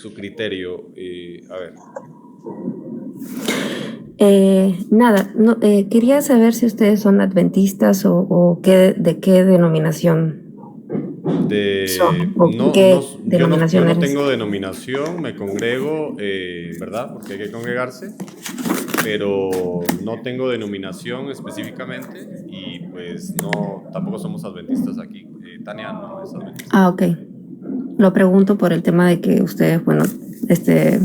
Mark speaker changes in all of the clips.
Speaker 1: su criterio. A ver,
Speaker 2: Nada, no, quería saber si ustedes son adventistas o de qué denominación son, o
Speaker 1: no, no,
Speaker 2: qué
Speaker 1: yo
Speaker 2: denominación
Speaker 1: no
Speaker 2: eres.
Speaker 1: tengo denominación, me congrego, ¿verdad? Porque hay que congregarse, pero no tengo denominación específicamente y pues no, tampoco somos adventistas aquí. Tania no es adventista.
Speaker 2: Ah, ok. Lo pregunto por el tema de que ustedes, bueno, este,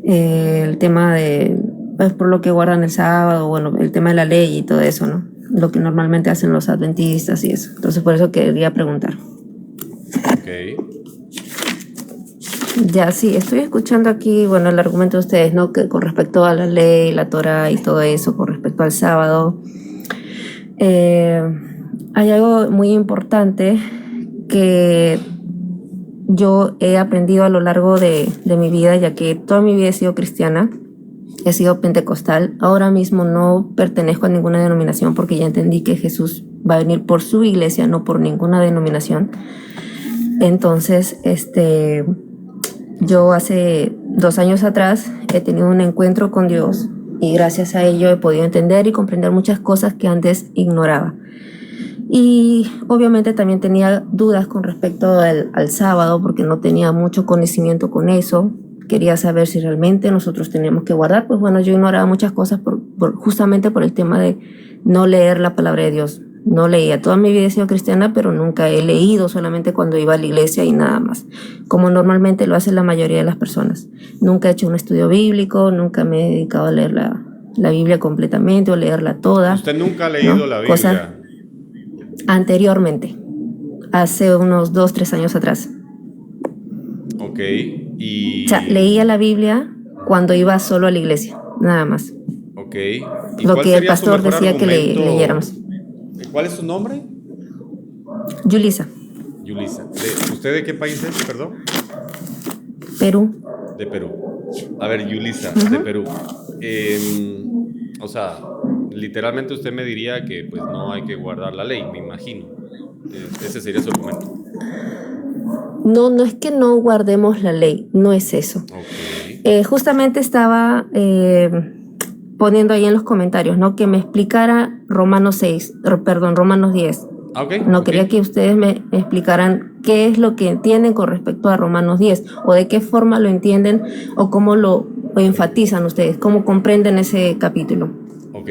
Speaker 2: el tema de, pues por lo que guardan el sábado, bueno, el tema de la ley y todo eso, ¿no? Lo que normalmente hacen los adventistas y eso. Entonces, por eso quería preguntar.
Speaker 1: Ok,
Speaker 2: Ya, sí, estoy escuchando aquí, bueno, el argumento de ustedes, ¿no? Que con respecto a la ley, la Torah y todo eso, con respecto al sábado, eh, hay algo muy importante que yo he aprendido a lo largo de mi vida, ya que toda mi vida he sido cristiana, he sido pentecostal. Ahora mismo no pertenezco a ninguna denominación porque ya entendí que Jesús va a venir por su iglesia, no por ninguna denominación. Entonces, yo hace 2 años atrás he tenido un encuentro con Dios y gracias a ello he podido entender y comprender muchas cosas que antes ignoraba. Y obviamente también tenía dudas con respecto al sábado porque no tenía mucho conocimiento con eso. Quería saber si realmente nosotros teníamos que guardar. Pues bueno, yo ignoraba muchas cosas justamente por el tema de no leer la palabra de Dios. No leía. Toda mi vida he sido cristiana, pero nunca he leído, solamente cuando iba a la iglesia y nada más, como normalmente lo hace la mayoría de las personas. Nunca he hecho un estudio bíblico, nunca me he dedicado a leer la Biblia completamente o leerla toda,
Speaker 1: usted nunca ha leído
Speaker 2: ¿no?
Speaker 1: la
Speaker 2: Cosas
Speaker 1: Biblia,
Speaker 2: anteriormente, hace unos 2, 3 años atrás.
Speaker 1: ok,
Speaker 2: O sea, leía la Biblia cuando iba solo a la iglesia, nada más.
Speaker 1: ok. ¿Y
Speaker 2: Lo
Speaker 1: cuál
Speaker 2: que el
Speaker 1: sería su
Speaker 2: pastor
Speaker 1: mejor
Speaker 2: decía que
Speaker 1: argumento?
Speaker 2: leyéramos.
Speaker 1: ¿Cuál es su nombre?
Speaker 2: Yulisa,
Speaker 1: Yulisa. ¿Usted de qué país es, perdón?
Speaker 2: Perú.
Speaker 1: De Perú. A ver, Yulisa, de
Speaker 2: Ujú.
Speaker 1: Perú. O sea, literalmente usted me diría que pues no hay que guardar la ley, me imagino. Ese sería su argumento.
Speaker 2: No, no es que no guardemos la ley, no es eso.
Speaker 1: Ok.
Speaker 2: Justamente estaba poniendo ahí en los comentarios, ¿no? Que me explicara Romanos 6, perdón, Romanos 10.
Speaker 1: Ah, ok,
Speaker 2: No
Speaker 1: ok.
Speaker 2: quería que ustedes me explicaran qué es lo que entienden con respecto a Romanos 10 o de qué forma lo entienden o cómo lo enfatizan ustedes, cómo comprenden ese capítulo.
Speaker 1: Ok.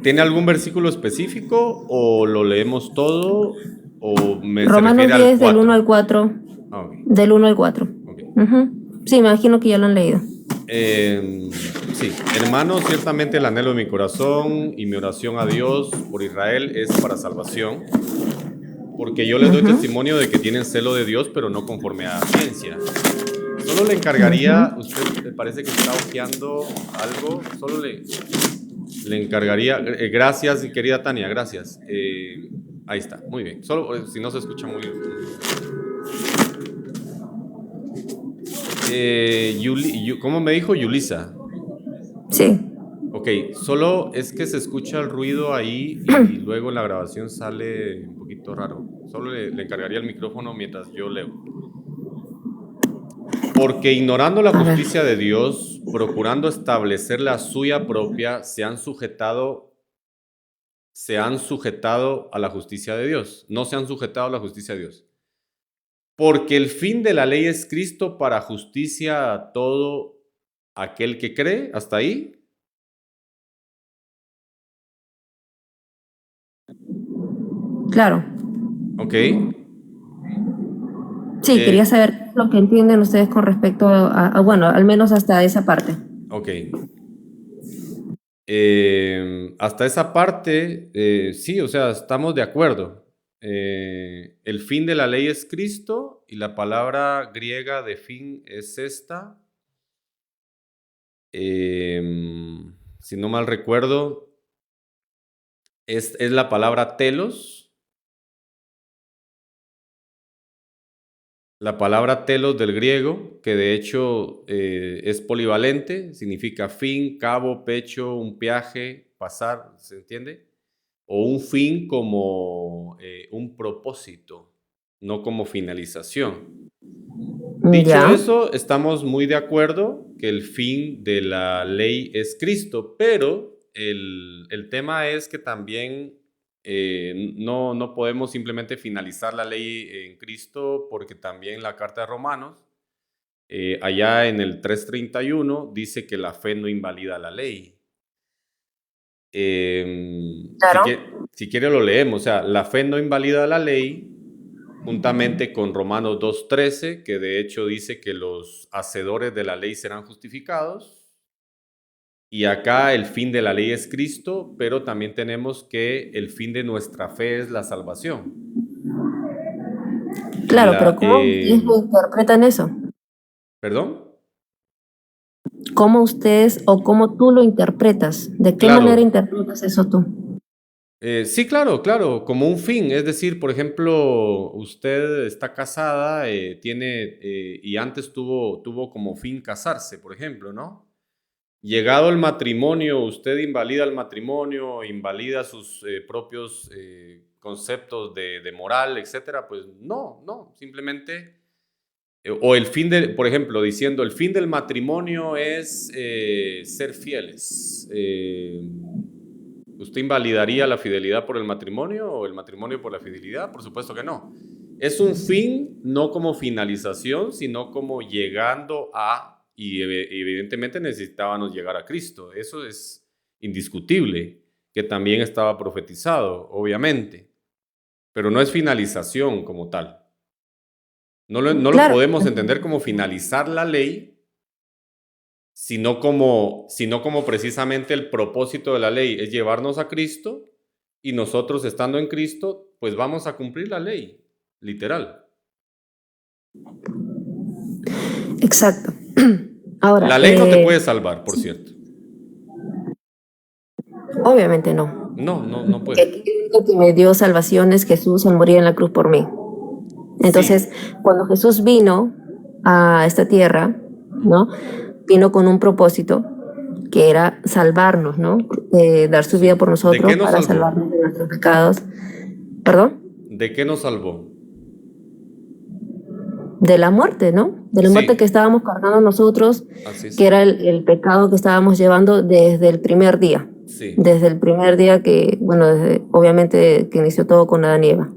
Speaker 1: ¿Tiene algún versículo específico o lo leemos todo o se
Speaker 2: Romanos
Speaker 1: refiere al
Speaker 2: 10 del 1 al
Speaker 1: 4?
Speaker 2: 4,
Speaker 1: Ah, ok,
Speaker 2: del 1 al 4.
Speaker 1: ok.
Speaker 2: Ujú. Sí, me imagino que ya lo han leído.
Speaker 1: Sí, hermano, ciertamente el anhelo de mi corazón y mi oración a Dios por Israel es para salvación, porque yo les doy
Speaker 2: Ujú,
Speaker 1: testimonio de que tienen celo de Dios, pero no conforme a ciencia. Solo le encargaría,
Speaker 2: ujú.
Speaker 1: usted me parece que está hojeando algo, solo le encargaría, gracias querida Tania, gracias. Ahí está, muy bien, solo si no se escucha muy fuerte. ¿Cómo me dijo Yulisa?
Speaker 2: Sí,
Speaker 1: Ok, solo es que se escucha el ruido ahí y luego en la grabación sale un poquito raro. Solo le encargaría el micrófono mientras yo leo. Porque ignorando la
Speaker 2: a ver.
Speaker 1: justicia de Dios, procurando establecer la suya propia, se han sujetado a la justicia de Dios. No se han sujetado a la justicia de Dios. Porque el fin de la ley es Cristo para justicia a todo aquel que cree. ¿Hasta ahí?
Speaker 2: Claro.
Speaker 1: Ok.
Speaker 2: Sí, quería
Speaker 1: Eh,
Speaker 2: saber lo que entienden ustedes con respecto bueno, al menos hasta esa parte.
Speaker 1: ok. Hasta esa parte, sí, o sea, estamos de acuerdo. El fin de la ley es Cristo y la palabra griega de fin es esta. Si no mal recuerdo, es la palabra telos. La palabra telos del griego, que de hecho es polivalente, significa fin, cabo, pecho, un peaje, pasar, ¿se entiende? O un fin como un propósito, no como finalización. Dicho
Speaker 2: Ya,
Speaker 1: eso, estamos muy de acuerdo que el fin de la ley es Cristo, pero el tema es que también no podemos simplemente finalizar la ley en Cristo, porque también la carta de Romanos, allá en el 3:31, dice que la fe no invalida la ley. Si,
Speaker 2: claro.
Speaker 1: si quiere lo leemos, o sea, la fe no invalida la ley, juntamente con Romanos 2:13, que de hecho dice que los hacedores de la ley serán justificados. Y acá el fin de la ley es Cristo, pero también tenemos que el fin de nuestra fe es la salvación.
Speaker 2: Claro, pero ¿cómo ustedes lo interpretan eso?
Speaker 1: ¿Perdón?
Speaker 2: ¿Cómo ustedes o cómo tú lo interpretas? ¿De qué manera
Speaker 1: Claro.
Speaker 2: interpretas eso tú?
Speaker 1: Sí, claro, como un fin. Es decir, por ejemplo, usted está casada, y antes tuvo como fin casarse, por ejemplo, ¿no? Llegado el matrimonio, usted invalida el matrimonio, invalida sus propios conceptos de moral, etcétera. Pues no, simplemente, o el fin por ejemplo, diciendo el fin del matrimonio es ser fieles. ¿Usted invalidaría la fidelidad por el matrimonio o el matrimonio por la fidelidad? Por supuesto que no. Es un fin, no como finalización, sino como llegando a, y evidentemente necesitábamos llegar a Cristo. Eso es indiscutible, que también estaba profetizado, obviamente, pero no es finalización como tal. No lo
Speaker 2: Claro,
Speaker 1: podemos entender como finalizar la ley, sino como precisamente el propósito de la ley es llevarnos a Cristo, y nosotros estando en Cristo, pues vamos a cumplir la ley, literal.
Speaker 2: exacto. Ahora,
Speaker 1: La ley no te puede salvar, por cierto.
Speaker 2: obviamente no.
Speaker 1: No
Speaker 2: El
Speaker 1: puede.
Speaker 2: único que me dio salvación es Jesús al morir en la cruz por mí. Entonces,
Speaker 1: Sí.
Speaker 2: cuando Jesús vino a esta tierra, ¿no? Vino con un propósito que era salvarnos, ¿no? Dar su vida
Speaker 1: Sí.
Speaker 2: por
Speaker 1: ¿De qué
Speaker 2: nosotros
Speaker 1: nos
Speaker 2: para
Speaker 1: salvó?
Speaker 2: salvarnos de nuestros pecados. ¿Perdón?
Speaker 1: ¿De qué nos salvó?
Speaker 2: De la muerte, ¿no? De la muerte que
Speaker 1: Sí,
Speaker 2: estábamos cargando nosotros,
Speaker 1: así es.
Speaker 2: que era el pecado que estábamos llevando desde el primer día.
Speaker 1: Sí,
Speaker 2: Desde el primer día que, bueno, obviamente que inició todo con Adán y Eva,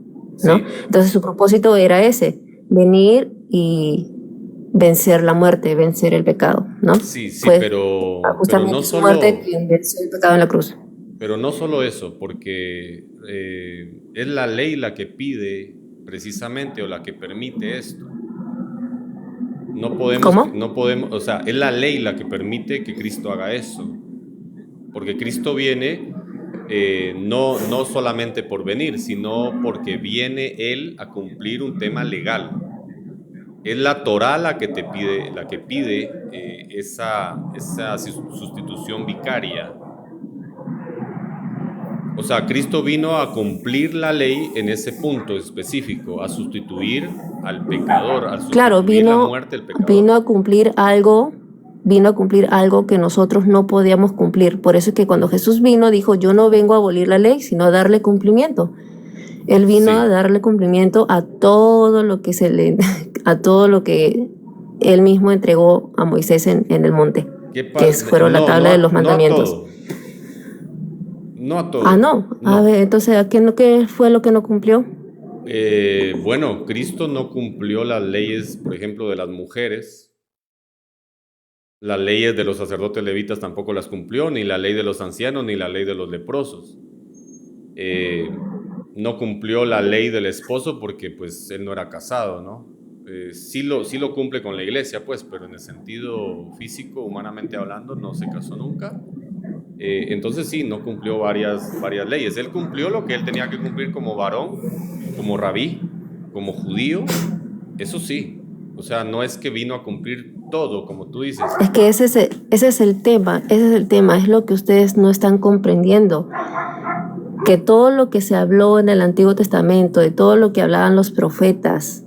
Speaker 2: ¿no?
Speaker 1: sí,
Speaker 2: Entonces su propósito era ese, venir y vencer la muerte, vencer el pecado, ¿no?
Speaker 1: sí,
Speaker 2: Fue
Speaker 1: pero no
Speaker 2: justamente su muerte
Speaker 1: solo,
Speaker 2: quien venció el pecado en la cruz.
Speaker 1: eso, porque es la ley la que pide precisamente, o la que permite esto.
Speaker 2: ¿Cómo?
Speaker 1: No podemos, o sea, es la ley la que permite que Cristo haga eso, porque Cristo viene no solamente por venir, sino porque viene Él a cumplir un tema legal. Es la Torá la que pide esa sustitución vicaria. O sea, Cristo vino a cumplir la ley en ese punto específico, a sustituir al pecador, a
Speaker 2: Claro,
Speaker 1: sustituir la muerte del
Speaker 2: vino
Speaker 1: pecador.
Speaker 2: a cumplir algo, vino a cumplir algo que nosotros no podíamos cumplir. Por eso es que cuando Jesús vino, dijo, yo no vengo a abolir la ley, sino a darle cumplimiento. Él vino a
Speaker 1: Sí.
Speaker 2: darle cumplimiento a todo lo que a todo lo que él mismo entregó a Moisés en el monte, que fueron la tabla de los
Speaker 1: No a
Speaker 2: mandamientos.
Speaker 1: todo. No a
Speaker 2: Ah,
Speaker 1: todo.
Speaker 2: no. A ver,
Speaker 1: No.
Speaker 2: entonces, ¿qué fue lo que no cumplió?
Speaker 1: Bueno, Cristo no cumplió las leyes, por ejemplo, de las mujeres. Las leyes de los sacerdotes levitas tampoco las cumplió, ni la ley de los ancianos, ni la ley de los leprosos. No cumplió la ley del esposo porque pues él no era casado, ¿no? Sí lo cumple con la iglesia, pues, pero en el sentido físico, humanamente hablando, no se casó nunca. Entonces sí, no cumplió varias leyes. Él cumplió lo que él tenía que cumplir como varón, como rabí, como judío, eso sí. O sea, no es que vino a cumplir todo, como tú dices.
Speaker 2: Es que ese es el tema, es lo que ustedes no están comprendiendo. Que todo lo que se habló en el Antiguo Testamento, de todo lo que hablaban los profetas,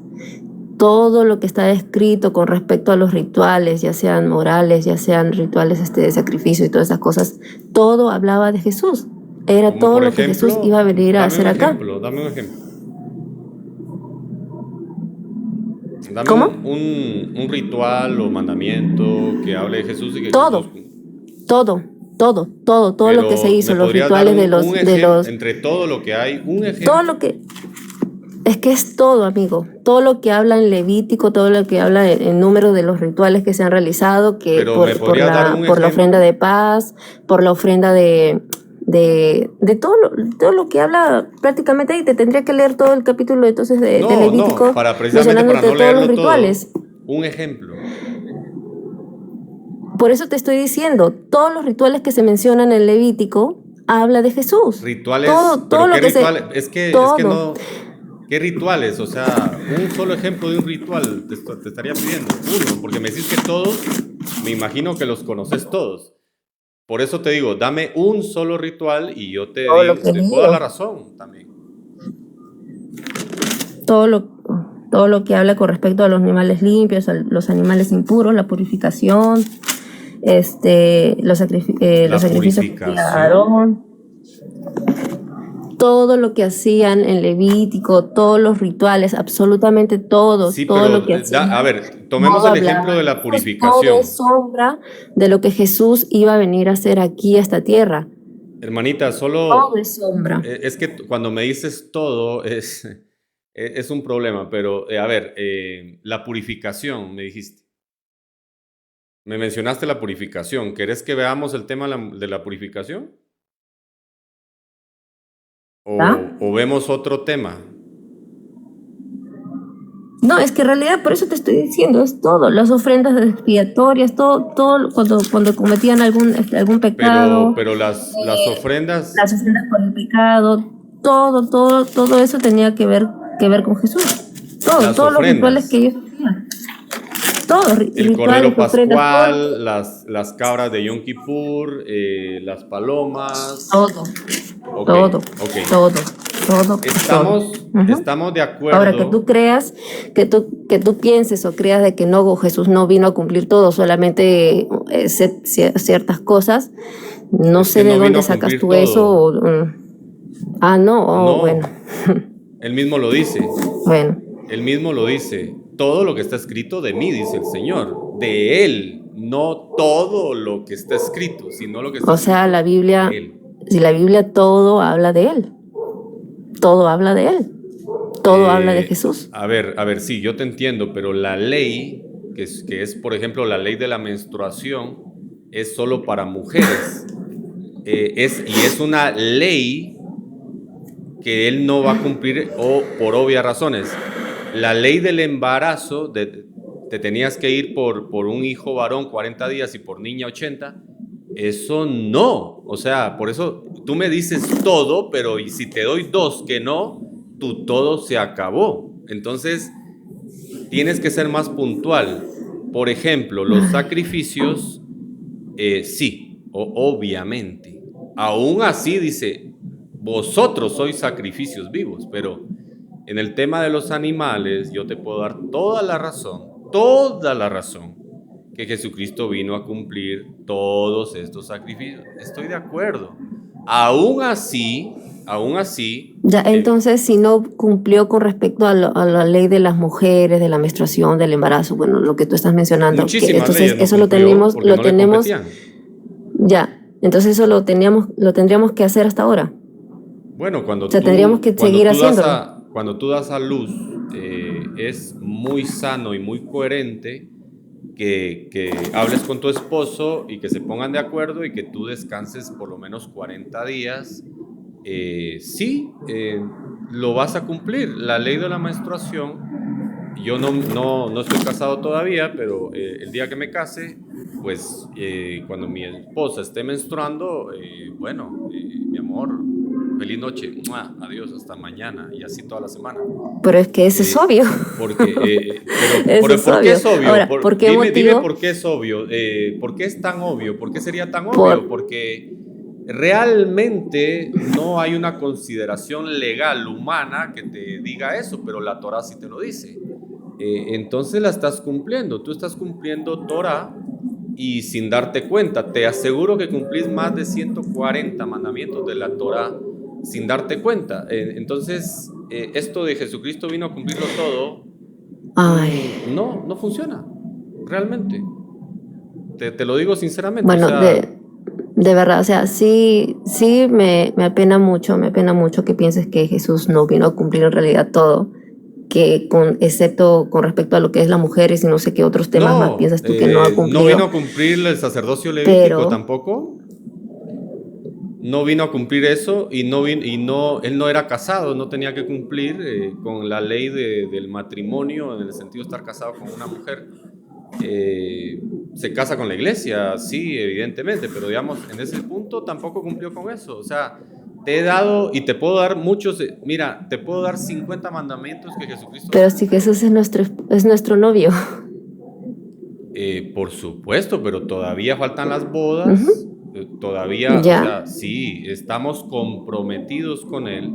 Speaker 2: todo lo que está escrito con respecto a los rituales, ya sean morales, ya sean rituales de sacrificio y todas esas cosas, todo hablaba de Jesús. Era
Speaker 1: Como
Speaker 2: todo
Speaker 1: por
Speaker 2: lo que Jesús
Speaker 1: ejemplo,
Speaker 2: iba a venir a
Speaker 1: dame un
Speaker 2: hacer acá.
Speaker 1: ejemplo, dame un ejemplo. Dame
Speaker 2: ¿Cómo?
Speaker 1: un ritual o mandamiento que hable de Jesús y que
Speaker 2: Todo,
Speaker 1: Jesús...
Speaker 2: todo lo que se
Speaker 1: Pero
Speaker 2: hizo,
Speaker 1: ¿me
Speaker 2: los
Speaker 1: podrías dar
Speaker 2: rituales
Speaker 1: un
Speaker 2: de
Speaker 1: ejemplo,
Speaker 2: los,
Speaker 1: entre todo lo que hay, un
Speaker 2: todo
Speaker 1: ejemplo?
Speaker 2: lo que, es que es todo, amigo, todo lo que habla en Levítico, todo lo que habla en número de los rituales que se han realizado, que
Speaker 1: Pero ¿me podrías dar un
Speaker 2: por la ofrenda
Speaker 1: ejemplo?
Speaker 2: de paz, por la ofrenda de todo lo que habla prácticamente, y te tendría que leer todo el capítulo entonces de
Speaker 1: No, no,
Speaker 2: Levítico,
Speaker 1: para precisamente para
Speaker 2: mencionándote
Speaker 1: no
Speaker 2: todos los
Speaker 1: leerlo todo,
Speaker 2: rituales.
Speaker 1: un ejemplo.
Speaker 2: Por eso te estoy diciendo, todos los rituales que se mencionan en Levítico habla de Jesús.
Speaker 1: Rituales,
Speaker 2: Todo
Speaker 1: pero
Speaker 2: lo
Speaker 1: ¿qué
Speaker 2: que se,
Speaker 1: rituales? Es que
Speaker 2: todo.
Speaker 1: no, ¿qué rituales? O sea, un solo ejemplo de un ritual te estaría pidiendo, uno, porque me decís que todos, me imagino que los conoces todos. Por eso te digo, dame un solo ritual y yo
Speaker 2: Todo lo que he
Speaker 1: te puedo dar la
Speaker 2: leído,
Speaker 1: razón también.
Speaker 2: todo lo, todo lo que habla con respecto a los animales limpios, a los animales impuros, la purificación, los
Speaker 1: La
Speaker 2: sacrificios que hacía
Speaker 1: purificación.
Speaker 2: Aarón, todo lo que hacían en Levítico, todos los rituales, absolutamente todos,
Speaker 1: Sí,
Speaker 2: todo lo
Speaker 1: pero
Speaker 2: que
Speaker 1: a
Speaker 2: hacían,
Speaker 1: ver, tomemos
Speaker 2: todo
Speaker 1: el ejemplo
Speaker 2: hablaba
Speaker 1: de
Speaker 2: de
Speaker 1: la
Speaker 2: Jesús, todo es
Speaker 1: purificación.
Speaker 2: sombra de lo que Jesús iba a venir a hacer aquí a esta tierra,
Speaker 1: Hermanita,
Speaker 2: todo
Speaker 1: solo
Speaker 2: es sombra.
Speaker 1: es que cuando me dices todo es un problema, pero a ver, la purificación, me dijiste. Me mencionaste la purificación. ¿Querés que veamos el tema de la purificación?
Speaker 2: ¿Ya?
Speaker 1: O vemos otro tema?
Speaker 2: No, es que en realidad por eso te estoy diciendo, es todo, las ofrendas expiatorias, todo cuando cometían algún pecado,
Speaker 1: Pero las ofrendas,
Speaker 2: las ofrendas por el pecado, todo eso tenía que ver con Jesús.
Speaker 1: las
Speaker 2: Todos los rituales que
Speaker 1: ofrendas,
Speaker 2: ellos hacían, todos,
Speaker 1: el
Speaker 2: rituales,
Speaker 1: cordero
Speaker 2: ofrendas,
Speaker 1: pascual, las cabras de Yom Kippur, las palomas.
Speaker 2: todo,
Speaker 1: Ok,
Speaker 2: todo,
Speaker 1: ok.
Speaker 2: todo, todo, todo. Ujú.
Speaker 1: Estamos de
Speaker 2: Ahora, que tú
Speaker 1: acuerdo.
Speaker 2: creas, que tú pienses o creas de que no, Jesús no vino a cumplir todo, solamente ciertas cosas, no
Speaker 1: Es que
Speaker 2: sé de
Speaker 1: no vino
Speaker 2: dónde
Speaker 1: a
Speaker 2: sacas
Speaker 1: cumplir
Speaker 2: tú eso.
Speaker 1: todo.
Speaker 2: No, bueno,
Speaker 1: No, él mismo lo dice.
Speaker 2: bueno.
Speaker 1: Él mismo lo dice, todo lo que está escrito de mí, dice el Señor, de Él, no todo lo que está escrito, sino lo que está
Speaker 2: O sea,
Speaker 1: escrito
Speaker 2: la
Speaker 1: de
Speaker 2: Biblia,
Speaker 1: Él.
Speaker 2: si la Biblia todo habla de Él, todo habla de Él, todo habla de Jesús.
Speaker 1: A ver, sí, yo te entiendo, pero la ley, que es, por ejemplo, la ley de la menstruación, es solo para mujeres. Y es una ley que Él no va a cumplir por obvias razones. La ley del embarazo, te tenías que ir por un hijo varón 40 días y por niña 80, eso no. O sea, por eso tú me dices todo, pero y si te doy dos que no, tu todo se acabó. Entonces, tienes que ser más puntual. Por ejemplo, los sacrificios, sí, obviamente. Aún así dice, vosotros sois sacrificios vivos, pero en el tema de los animales yo te puedo dar toda la razón, que Jesucristo vino a cumplir todos estos sacrificios. Estoy de acuerdo. Aún así,
Speaker 2: Ya, entonces, si no cumplió con respecto a la ley de las mujeres, de la menstruación, del embarazo, bueno, lo que tú estás mencionando, que
Speaker 1: muchísimas
Speaker 2: entonces
Speaker 1: leyes no
Speaker 2: eso
Speaker 1: cumplió porque
Speaker 2: lo
Speaker 1: no le
Speaker 2: tenemos,
Speaker 1: competían.
Speaker 2: ya, entonces eso lo tendríamos que hacer hasta ahora.
Speaker 1: Bueno,
Speaker 2: O sea, tendríamos que seguir haciéndolo.
Speaker 1: cuando tú das a luz, es muy sano y muy coherente que hables con tu esposo y que se pongan de acuerdo y que tú descanses por lo menos 40 días. Sí, lo vas a cumplir. La ley de la menstruación, yo no estoy casado todavía, pero el día que me case, pues cuando mi esposa esté menstruando, bueno, mi amor, feliz noche, ¡mua! Adiós, hasta mañana y así toda la semana.
Speaker 2: Pero es que eso es obvio. Eso es
Speaker 1: ¿Por qué
Speaker 2: obvio.
Speaker 1: es obvio?
Speaker 2: Ahora, ¿por qué
Speaker 1: Dime
Speaker 2: motivo?
Speaker 1: por qué es obvio. ¿Por qué es tan obvio? ¿Por qué sería tan
Speaker 2: Por,
Speaker 1: obvio? Porque realmente no hay una consideración legal humana que te diga eso, pero la Torah sí te lo dice. Entonces la estás cumpliendo. Tú estás cumpliendo Torah y sin darte cuenta. Te aseguro que cumplís más de 140 mandamientos de la Torah sin darte cuenta. Entonces, esto de Jesucristo vino a cumplirlo todo.
Speaker 2: Ay,
Speaker 1: No funciona, realmente. Te lo digo sinceramente, o
Speaker 2: bueno,
Speaker 1: sea,
Speaker 2: de verdad, o sea, sí me apena mucho que pienses que Jesús no vino a cumplir en realidad todo, excepto con respecto a lo que es las mujeres y no sé qué otros temas más
Speaker 1: no,
Speaker 2: piensas tú que no ha
Speaker 1: no vino
Speaker 2: cumplido,
Speaker 1: a cumplir el sacerdocio levítico
Speaker 2: pero,
Speaker 1: tampoco. No vino a cumplir eso él no era casado, no tenía que cumplir con la ley del matrimonio en el sentido de estar casado con una mujer. Se casa con la iglesia, sí, evidentemente, pero digamos, en ese punto tampoco cumplió con eso. O sea, te he dado y te puedo dar muchos, mira, te puedo dar 50 mandamientos que Jesucristo no
Speaker 2: pero si
Speaker 1: cumplió.
Speaker 2: Jesús es nuestro novio.
Speaker 1: Por supuesto, pero todavía faltan las
Speaker 2: Ujú.
Speaker 1: bodas, todavía, o
Speaker 2: Ya,
Speaker 1: sea, sí, estamos comprometidos con Él,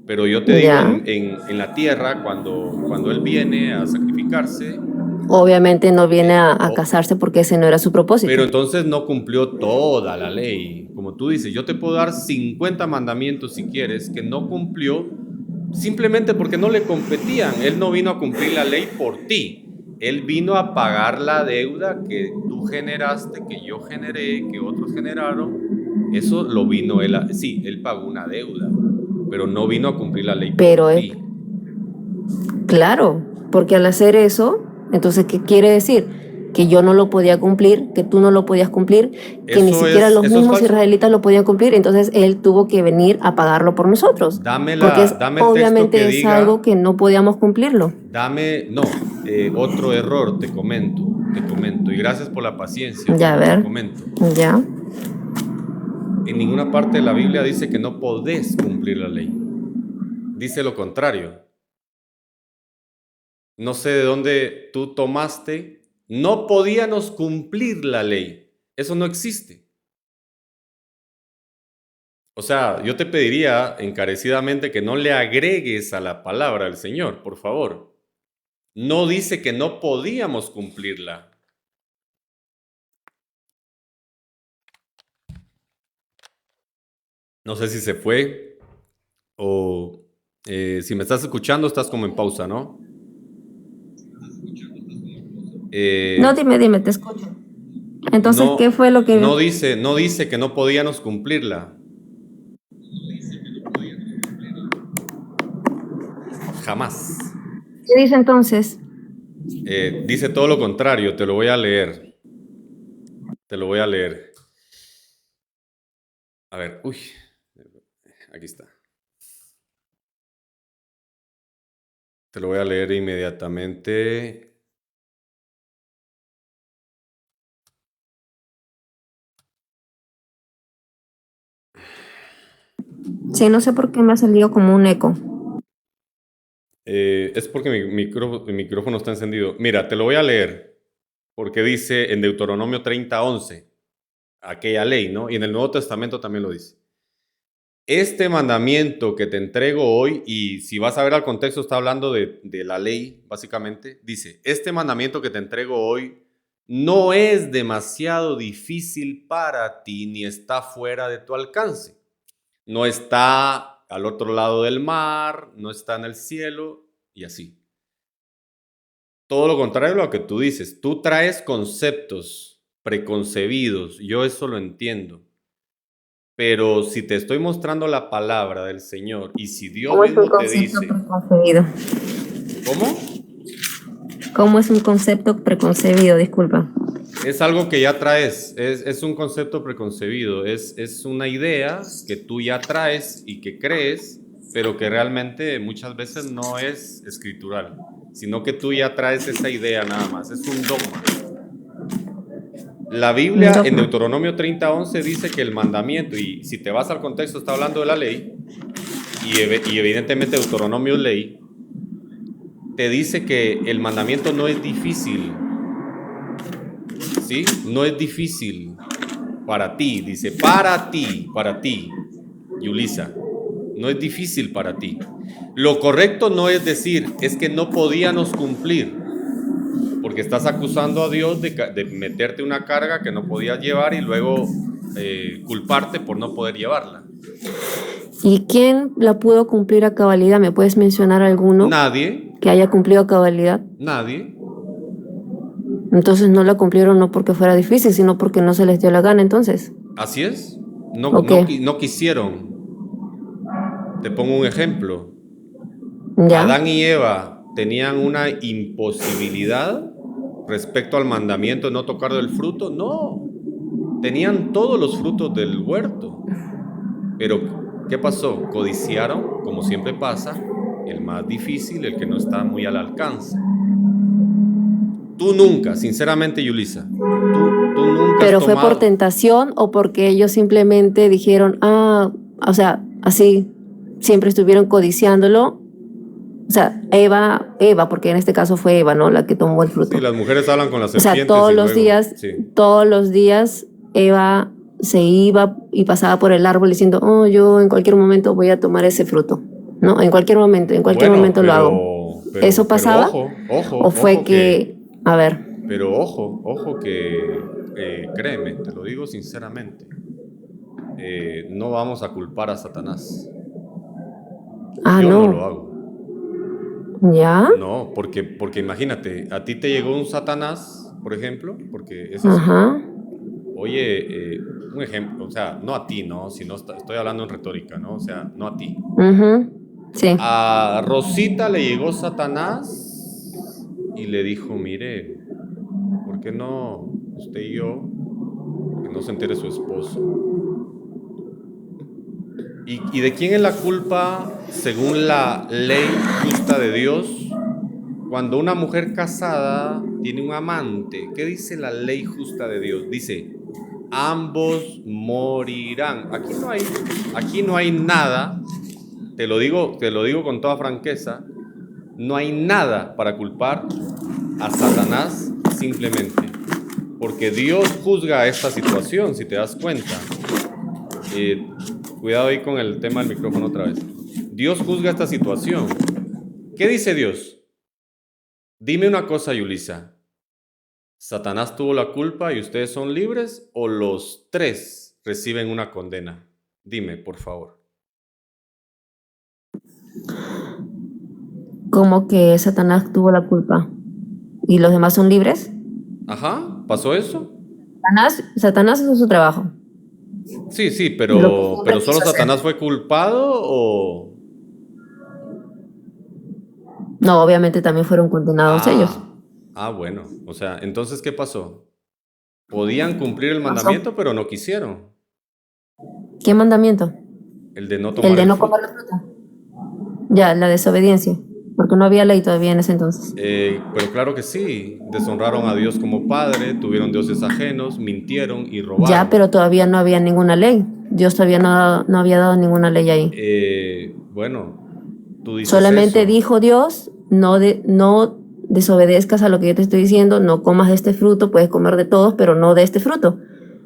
Speaker 1: pero yo te digo,
Speaker 2: ya.
Speaker 1: en la tierra, cuando Él viene a sacrificarse,
Speaker 2: Obviamente no viene a
Speaker 1: o-
Speaker 2: casarse porque ese no era su
Speaker 1: pero
Speaker 2: propósito.
Speaker 1: entonces no cumplió toda la ley. Como tú dices, yo te puedo dar 50 mandamientos si quieres, que no cumplió simplemente porque no le competían. Él no vino a cumplir la ley por ti. Él vino a pagar la deuda que tú generaste, que yo generé, que otros generaron. Eso lo vino él a... Sí, él pagó una deuda, pero no vino a cumplir la ley
Speaker 2: Pero
Speaker 1: por
Speaker 2: es
Speaker 1: ti.
Speaker 2: claro, porque al hacer eso, entonces, ¿qué quiere decir? Que yo no lo podía cumplir, que tú no lo podías cumplir, que ni siquiera los
Speaker 1: Eso es
Speaker 2: mismos
Speaker 1: falso.
Speaker 2: israelitas lo podían cumplir, entonces él tuvo que venir a pagarlo por nosotros, porque
Speaker 1: Dame el texto que
Speaker 2: obviamente es algo
Speaker 1: diga.
Speaker 2: que no podíamos cumplirlo.
Speaker 1: No, otro error, te comento, y gracias por la paciencia,
Speaker 2: Ya, a
Speaker 1: pero te
Speaker 2: ver,
Speaker 1: comento.
Speaker 2: ya.
Speaker 1: En ninguna parte de la Biblia dice que no podés cumplir la ley. Dice lo contrario. No sé de dónde tú tomaste. No podíamos cumplir la ley. Eso no existe. O sea, yo te pediría encarecidamente que no le agregues a la palabra del Señor, por favor. No dice que no podíamos cumplirla. No sé si se fue o si me estás escuchando, estás como en pausa, ¿no?
Speaker 2: No,
Speaker 1: Eh,
Speaker 2: dime, te escucho. Entonces, ¿qué
Speaker 1: no,
Speaker 2: fue lo que...
Speaker 1: no dice que no podíamos cumplirla. Jamás.
Speaker 2: ¿Qué dice entonces?
Speaker 1: Dice todo lo contrario, te lo voy a leer. Te lo voy a leer. A ver, uy, aquí está. Te lo voy a leer inmediatamente.
Speaker 2: Sí, no sé por qué me ha salido como un eco.
Speaker 1: Es porque mi micrófono está encendido. Mira, te lo voy a leer porque dice en Deuteronomio 30:11, aquella ley, ¿no? Y en el Nuevo Testamento también lo dice. Este mandamiento que te entrego hoy, y si vas a ver al contexto, está hablando de la ley, básicamente, dice, este mandamiento que te entrego hoy no es demasiado difícil para ti ni está fuera de tu alcance. No está al otro lado del mar, no está en el cielo y así. Todo lo contrario a lo que tú dices. Tú traes conceptos preconcebidos, yo eso lo entiendo. Pero si te estoy mostrando la palabra del Señor y si Dios
Speaker 2: ¿Cómo es un
Speaker 1: mismo te
Speaker 2: concepto
Speaker 1: dice,
Speaker 2: preconcebido?
Speaker 1: ¿cómo?
Speaker 2: ¿Cómo es un concepto preconcebido? Disculpa.
Speaker 1: Es algo que ya traes, es un concepto preconcebido, es una idea que tú ya traes y que crees, pero que realmente muchas veces no es escritural, sino que tú ya traes esa idea nada más, es un dogma. La
Speaker 2: Un
Speaker 1: Biblia en
Speaker 2: dogma.
Speaker 1: Deuteronomio 30:11 dice que el mandamiento, y si te vas al contexto está hablando de la ley, y evidentemente Deuteronomio es ley, te dice que el mandamiento no es difícil, ¿sí? No es difícil para ti, dice, para ti, Yulisa, no es difícil para ti. Lo correcto no es decir, es que no podíamos cumplir, porque estás acusando a Dios de meterte una carga que no podías llevar y luego culparte por no poder llevarla.
Speaker 2: ¿Y quién la pudo cumplir a cabalidad? ¿Me puedes mencionar alguno
Speaker 1: Nadie,
Speaker 2: que haya cumplido a cabalidad.
Speaker 1: Nadie.
Speaker 2: Entonces no la cumplieron no porque fuera difícil, sino porque no se les dio la gana entonces.
Speaker 1: Así es. No,
Speaker 2: Ok.
Speaker 1: no quisieron. Te pongo un ejemplo.
Speaker 2: Ya.
Speaker 1: Adán y Eva tenían una imposibilidad respecto al mandamiento de no tocar del fruto. No. Tenían todos los frutos del huerto. Pero, ¿qué pasó? Codiciaron, como siempre pasa, el más difícil, el que no está muy al alcance. Tú nunca, sinceramente, Yulisa, tú nunca
Speaker 2: ¿Pero
Speaker 1: has
Speaker 2: fue
Speaker 1: tomado...
Speaker 2: por tentación o porque ellos simplemente dijeron, o sea, así, siempre estuvieron codiciándolo? O sea, Eva, porque en este caso fue Eva, ¿no? La que tomó el fruto.
Speaker 1: Sí, las mujeres hablan con las
Speaker 2: O sea,
Speaker 1: serpientes y luego... Sí.
Speaker 2: todos los días Eva se iba y pasaba por el árbol diciendo, oh, yo en cualquier momento voy a tomar ese fruto, ¿no? En cualquier momento lo hago. ¿Eso pasaba?
Speaker 1: Ojo
Speaker 2: ¿O fue
Speaker 1: ojo
Speaker 2: que, a ver,
Speaker 1: Pero ojo que, créeme, te lo digo sinceramente, no vamos a culpar a Satanás. Yo no lo hago.
Speaker 2: ¿ya?
Speaker 1: No, porque imagínate, a ti te llegó un Satanás, por ejemplo, porque es así.
Speaker 2: Ajá.
Speaker 1: Oye, un ejemplo, o sea, no a ti, ¿no? Sino estoy hablando en retórica, ¿no? O sea, no a ti.
Speaker 2: Ujú. Sí.
Speaker 1: A Rosita le llegó Satanás y le dijo, mire, ¿por qué no usted y yo, que no se entere su esposo? ¿Y de quién es la culpa según la ley justa de Dios? Cuando una mujer casada tiene un amante, ¿qué dice la ley justa de Dios? Dice, ambos morirán. Aquí no hay nada, te lo digo con toda franqueza, no hay nada para culpar a Satanás simplemente, porque Dios juzga esta situación, si te das cuenta. Cuidado ahí con el tema del micrófono otra vez. Dios juzga esta situación. ¿Qué dice Dios? Dime una cosa, Yulisa. ¿Satanás tuvo la culpa y ustedes son libres o los tres reciben una condena? Dime, por favor.
Speaker 2: ¿Cómo que Satanás tuvo la culpa? ¿Y los demás son libres?
Speaker 1: Ajá, ¿pasó eso?
Speaker 2: Satanás hizo su trabajo.
Speaker 1: Sí,
Speaker 2: Lo que
Speaker 1: pero
Speaker 2: quiso
Speaker 1: ¿solo
Speaker 2: hacer.
Speaker 1: Satanás fue culpado o...?
Speaker 2: No, obviamente también fueron condenados ellos.
Speaker 1: Bueno, o sea, entonces, ¿qué pasó? Podían cumplir el
Speaker 2: ¿Qué pasó?
Speaker 1: mandamiento, pero no quisieron.
Speaker 2: ¿Qué mandamiento?
Speaker 1: El de no
Speaker 2: El
Speaker 1: tomar
Speaker 2: de
Speaker 1: el
Speaker 2: no
Speaker 1: fruto.
Speaker 2: comer la fruta. Ya, la desobediencia. Porque no había ley todavía en ese entonces.
Speaker 1: Pero claro que sí, deshonraron a Dios como padre, tuvieron dioses ajenos, mintieron y robaron.
Speaker 2: Ya, pero todavía no había ninguna ley. Dios todavía no había dado ninguna ley ahí.
Speaker 1: Bueno, tú dices
Speaker 2: Solamente
Speaker 1: eso.
Speaker 2: dijo Dios, no desobedezcas a lo que yo te estoy diciendo, no comas de este fruto, puedes comer de todos, pero no de este fruto.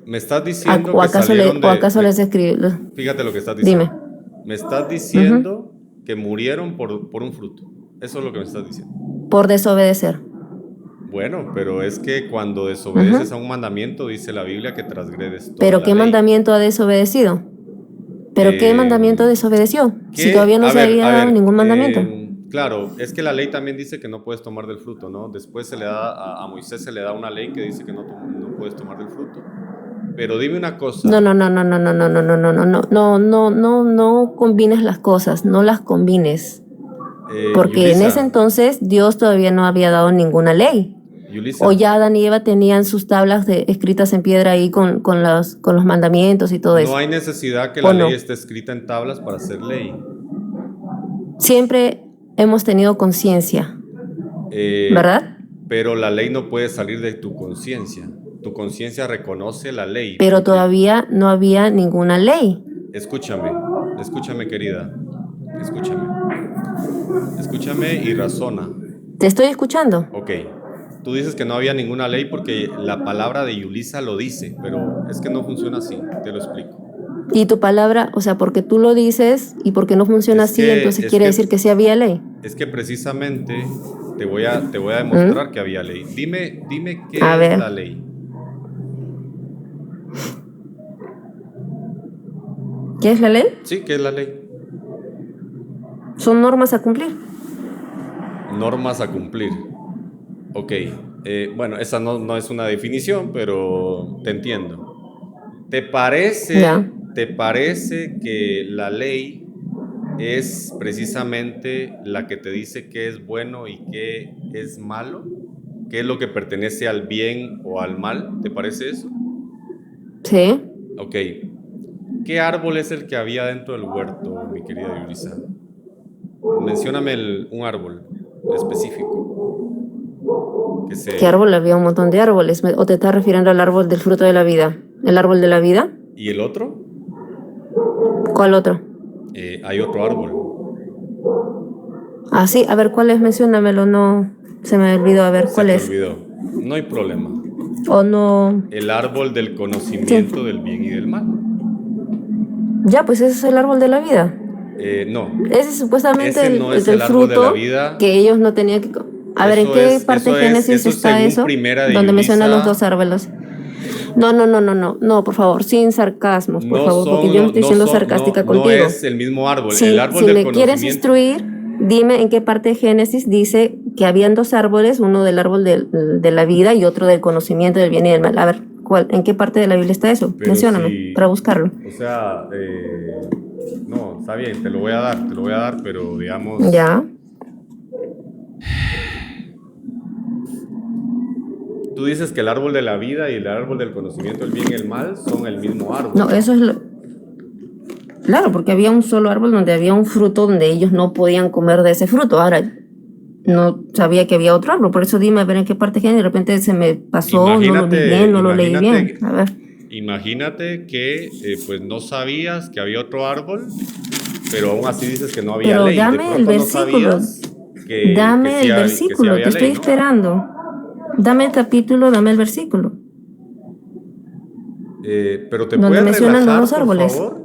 Speaker 1: Me estás diciendo
Speaker 2: ¿O
Speaker 1: que
Speaker 2: acaso,
Speaker 1: salieron
Speaker 2: les escribió?
Speaker 1: Fíjate lo que estás diciendo.
Speaker 2: Dime.
Speaker 1: Me estás diciendo que murieron por un fruto. Eso es lo que me estás diciendo.
Speaker 2: Por desobedecer.
Speaker 1: Bueno, pero es que cuando desobedeces a un mandamiento, dice la Biblia que transgredes toda
Speaker 2: ¿Pero
Speaker 1: la
Speaker 2: qué
Speaker 1: ley.
Speaker 2: mandamiento ha desobedecido? ¿Pero qué mandamiento desobedeció? Si todavía no se había dado ningún mandamiento.
Speaker 1: Claro, es que la ley también dice que no puedes tomar del fruto, ¿no? Después se le da a Moisés se le da una ley que dice que no puedes tomar del fruto. Pero dime una cosa.
Speaker 2: No combines las cosas, no las combines. Porque
Speaker 1: Yulisa,
Speaker 2: en ese entonces Dios todavía no había dado ninguna ley.
Speaker 1: Yulisa,
Speaker 2: O ya Adán y Eva tenían sus tablas escritas en piedra ahí con los mandamientos y todo eso.
Speaker 1: no hay necesidad que la ley esté escrita en tablas para ser ley.
Speaker 2: Siempre hemos tenido conciencia, ¿verdad?
Speaker 1: Pero la ley no puede salir de tu conciencia. Tu conciencia reconoce la ley.
Speaker 2: Pero todavía no había ninguna ley.
Speaker 1: Escúchame querida, escúchame y razona.
Speaker 2: Te estoy escuchando.
Speaker 1: Ok, tú dices que no había ninguna ley porque la palabra de Yulisa lo dice, pero es que no funciona así, te lo explico.
Speaker 2: Y tu palabra, o sea, porque tú lo dices y porque no funciona así, entonces quiere decir que sí había ley.
Speaker 1: Es que precisamente te voy a demostrar que había ley. Dime qué es la ley.
Speaker 2: ¿Qué es la ley?
Speaker 1: Sí, ¿qué es la ley?
Speaker 2: Son normas a cumplir.
Speaker 1: Normas a cumplir. Ok. Bueno, esa no es una definición, pero te entiendo.
Speaker 2: Ya.
Speaker 1: ¿Te parece que la ley es precisamente la que te dice qué es bueno y qué es malo? ¿Qué es lo que pertenece al bien o al mal? ¿Te parece eso?
Speaker 2: Sí.
Speaker 1: Ok. ¿Qué árbol es el que había dentro del huerto, mi querida Yurisa? Mencióname un árbol específico.
Speaker 2: ¿Qué árbol? Había un montón de árboles. ¿O te estás refiriendo al árbol del fruto de la vida? ¿El árbol de la vida?
Speaker 1: ¿Y el otro?
Speaker 2: ¿Cuál otro?
Speaker 1: Hay otro árbol.
Speaker 2: Ah, sí. A ver, ¿cuál es? Menciónamelo. No, se me olvidó. A ver,
Speaker 1: Se
Speaker 2: ¿cuál
Speaker 1: te
Speaker 2: es?
Speaker 1: olvidó. No hay problema.
Speaker 2: O no.
Speaker 1: El árbol del
Speaker 2: Sí.
Speaker 1: conocimiento del bien y del mal.
Speaker 2: Ya, pues ese es el árbol de la vida.
Speaker 1: No.
Speaker 2: Ese es supuestamente
Speaker 1: Ese no es
Speaker 2: el
Speaker 1: el árbol de la
Speaker 2: fruto
Speaker 1: vida.
Speaker 2: que ellos no tenían que... A ver, ¿en qué parte de Génesis
Speaker 1: eso
Speaker 2: está
Speaker 1: según
Speaker 2: eso?
Speaker 1: Primera de
Speaker 2: Donde menciona los dos
Speaker 1: Yurisa.
Speaker 2: árboles. No, por favor, sin sarcasmos, por favor, porque yo no estoy siendo sarcástica
Speaker 1: No
Speaker 2: contigo.
Speaker 1: es el mismo árbol. El árbol
Speaker 2: Si
Speaker 1: del
Speaker 2: me quieres
Speaker 1: conocimiento.
Speaker 2: instruir, dime en qué parte de Génesis dice que habían dos árboles, uno del árbol de la vida y otro del conocimiento del bien y del mal. A ver, ¿en qué parte de la Biblia está eso?
Speaker 1: Pero
Speaker 2: Mencióname, para buscarlo.
Speaker 1: O sea, no, está bien, te lo voy a dar, pero digamos...
Speaker 2: Ya.
Speaker 1: Tú dices que el árbol de la vida y el árbol del conocimiento del bien y el mal son el mismo árbol.
Speaker 2: No, eso es Claro, porque había un solo árbol donde había un fruto donde ellos no podían comer de ese fruto. Ahora, no sabía que había otro árbol, por eso dime a ver en qué parte de repente se me pasó, no lo vi bien, no lo leí bien. A ver.
Speaker 1: Imagínate que pues no sabías que había otro árbol, pero aún así dices que no había
Speaker 2: Pero
Speaker 1: ley.
Speaker 2: dame el versículo. Dame el versículo, te estoy esperando. Dame el capítulo, dame el versículo.
Speaker 1: Pero te
Speaker 2: donde
Speaker 1: puedes
Speaker 2: mencionan
Speaker 1: relajar,
Speaker 2: los dos árboles.
Speaker 1: por favor.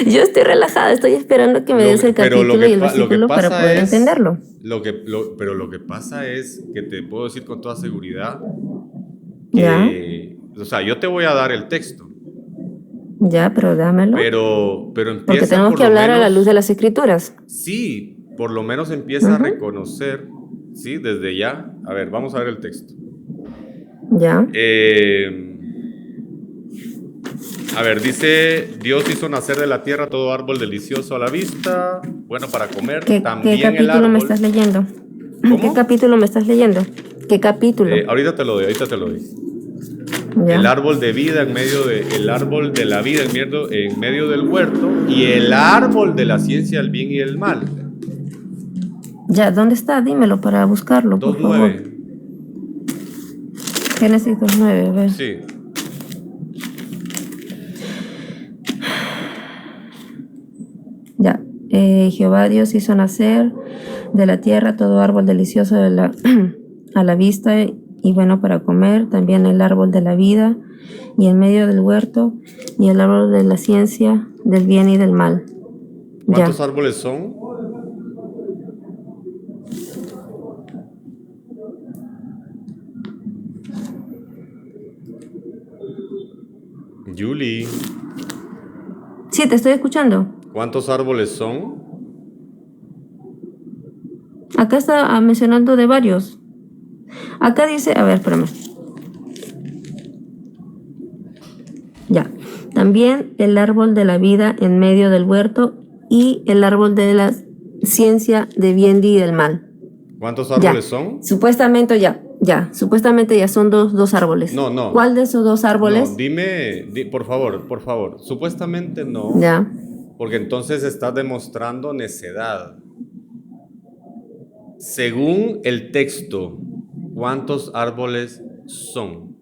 Speaker 2: Yo estoy relajada, estoy esperando que me des el capítulo y el versículo para poder entenderlo.
Speaker 1: Pero lo que pasa es que te puedo decir con toda seguridad
Speaker 2: ¿Ya?
Speaker 1: que, o sea, yo te voy a dar el texto.
Speaker 2: Ya, pero dámelo.
Speaker 1: Pero empieza
Speaker 2: porque tenemos que hablar a la luz de las escrituras.
Speaker 1: Sí, por lo menos empieza a reconocer, sí, desde ya. A ver, vamos a ver el texto.
Speaker 2: Ya.
Speaker 1: A ver, dice, Dios hizo nacer de la tierra todo árbol delicioso a la vista, bueno para comer.
Speaker 2: ¿Qué capítulo me estás leyendo?
Speaker 1: ¿Cómo?
Speaker 2: ¿Qué capítulo me estás leyendo? ¿Qué capítulo?
Speaker 1: Ahorita te lo doy.
Speaker 2: Ya.
Speaker 1: El árbol de vida el árbol de la vida en medio del huerto y el árbol de la ciencia del bien y del mal.
Speaker 2: Ya, ¿dónde está? Dímelo para buscarlo, por favor.
Speaker 1: 2:9.
Speaker 2: Génesis 2:9, a ver.
Speaker 1: Sí.
Speaker 2: Ya. Jehová Dios hizo nacer de la tierra todo árbol delicioso a la vista y bueno para comer, también el árbol de la vida y en medio del huerto y el árbol de la ciencia del bien y del mal.
Speaker 1: ¿Cuántos árboles son? Julie.
Speaker 2: Sí, te estoy escuchando.
Speaker 1: ¿Cuántos árboles son?
Speaker 2: Acá está mencionando de varios. Acá dice, a ver, espérame. Ya. También el árbol de la vida en medio del huerto y el árbol de la ciencia de bien y del mal.
Speaker 1: ¿Cuántos árboles son?
Speaker 2: Supuestamente ya son dos árboles.
Speaker 1: No.
Speaker 2: ¿Cuál de esos dos árboles?
Speaker 1: No, dime, por favor. Supuestamente no.
Speaker 2: Ya.
Speaker 1: Porque entonces estás demostrando necedad. Según el texto, ¿cuántos árboles son?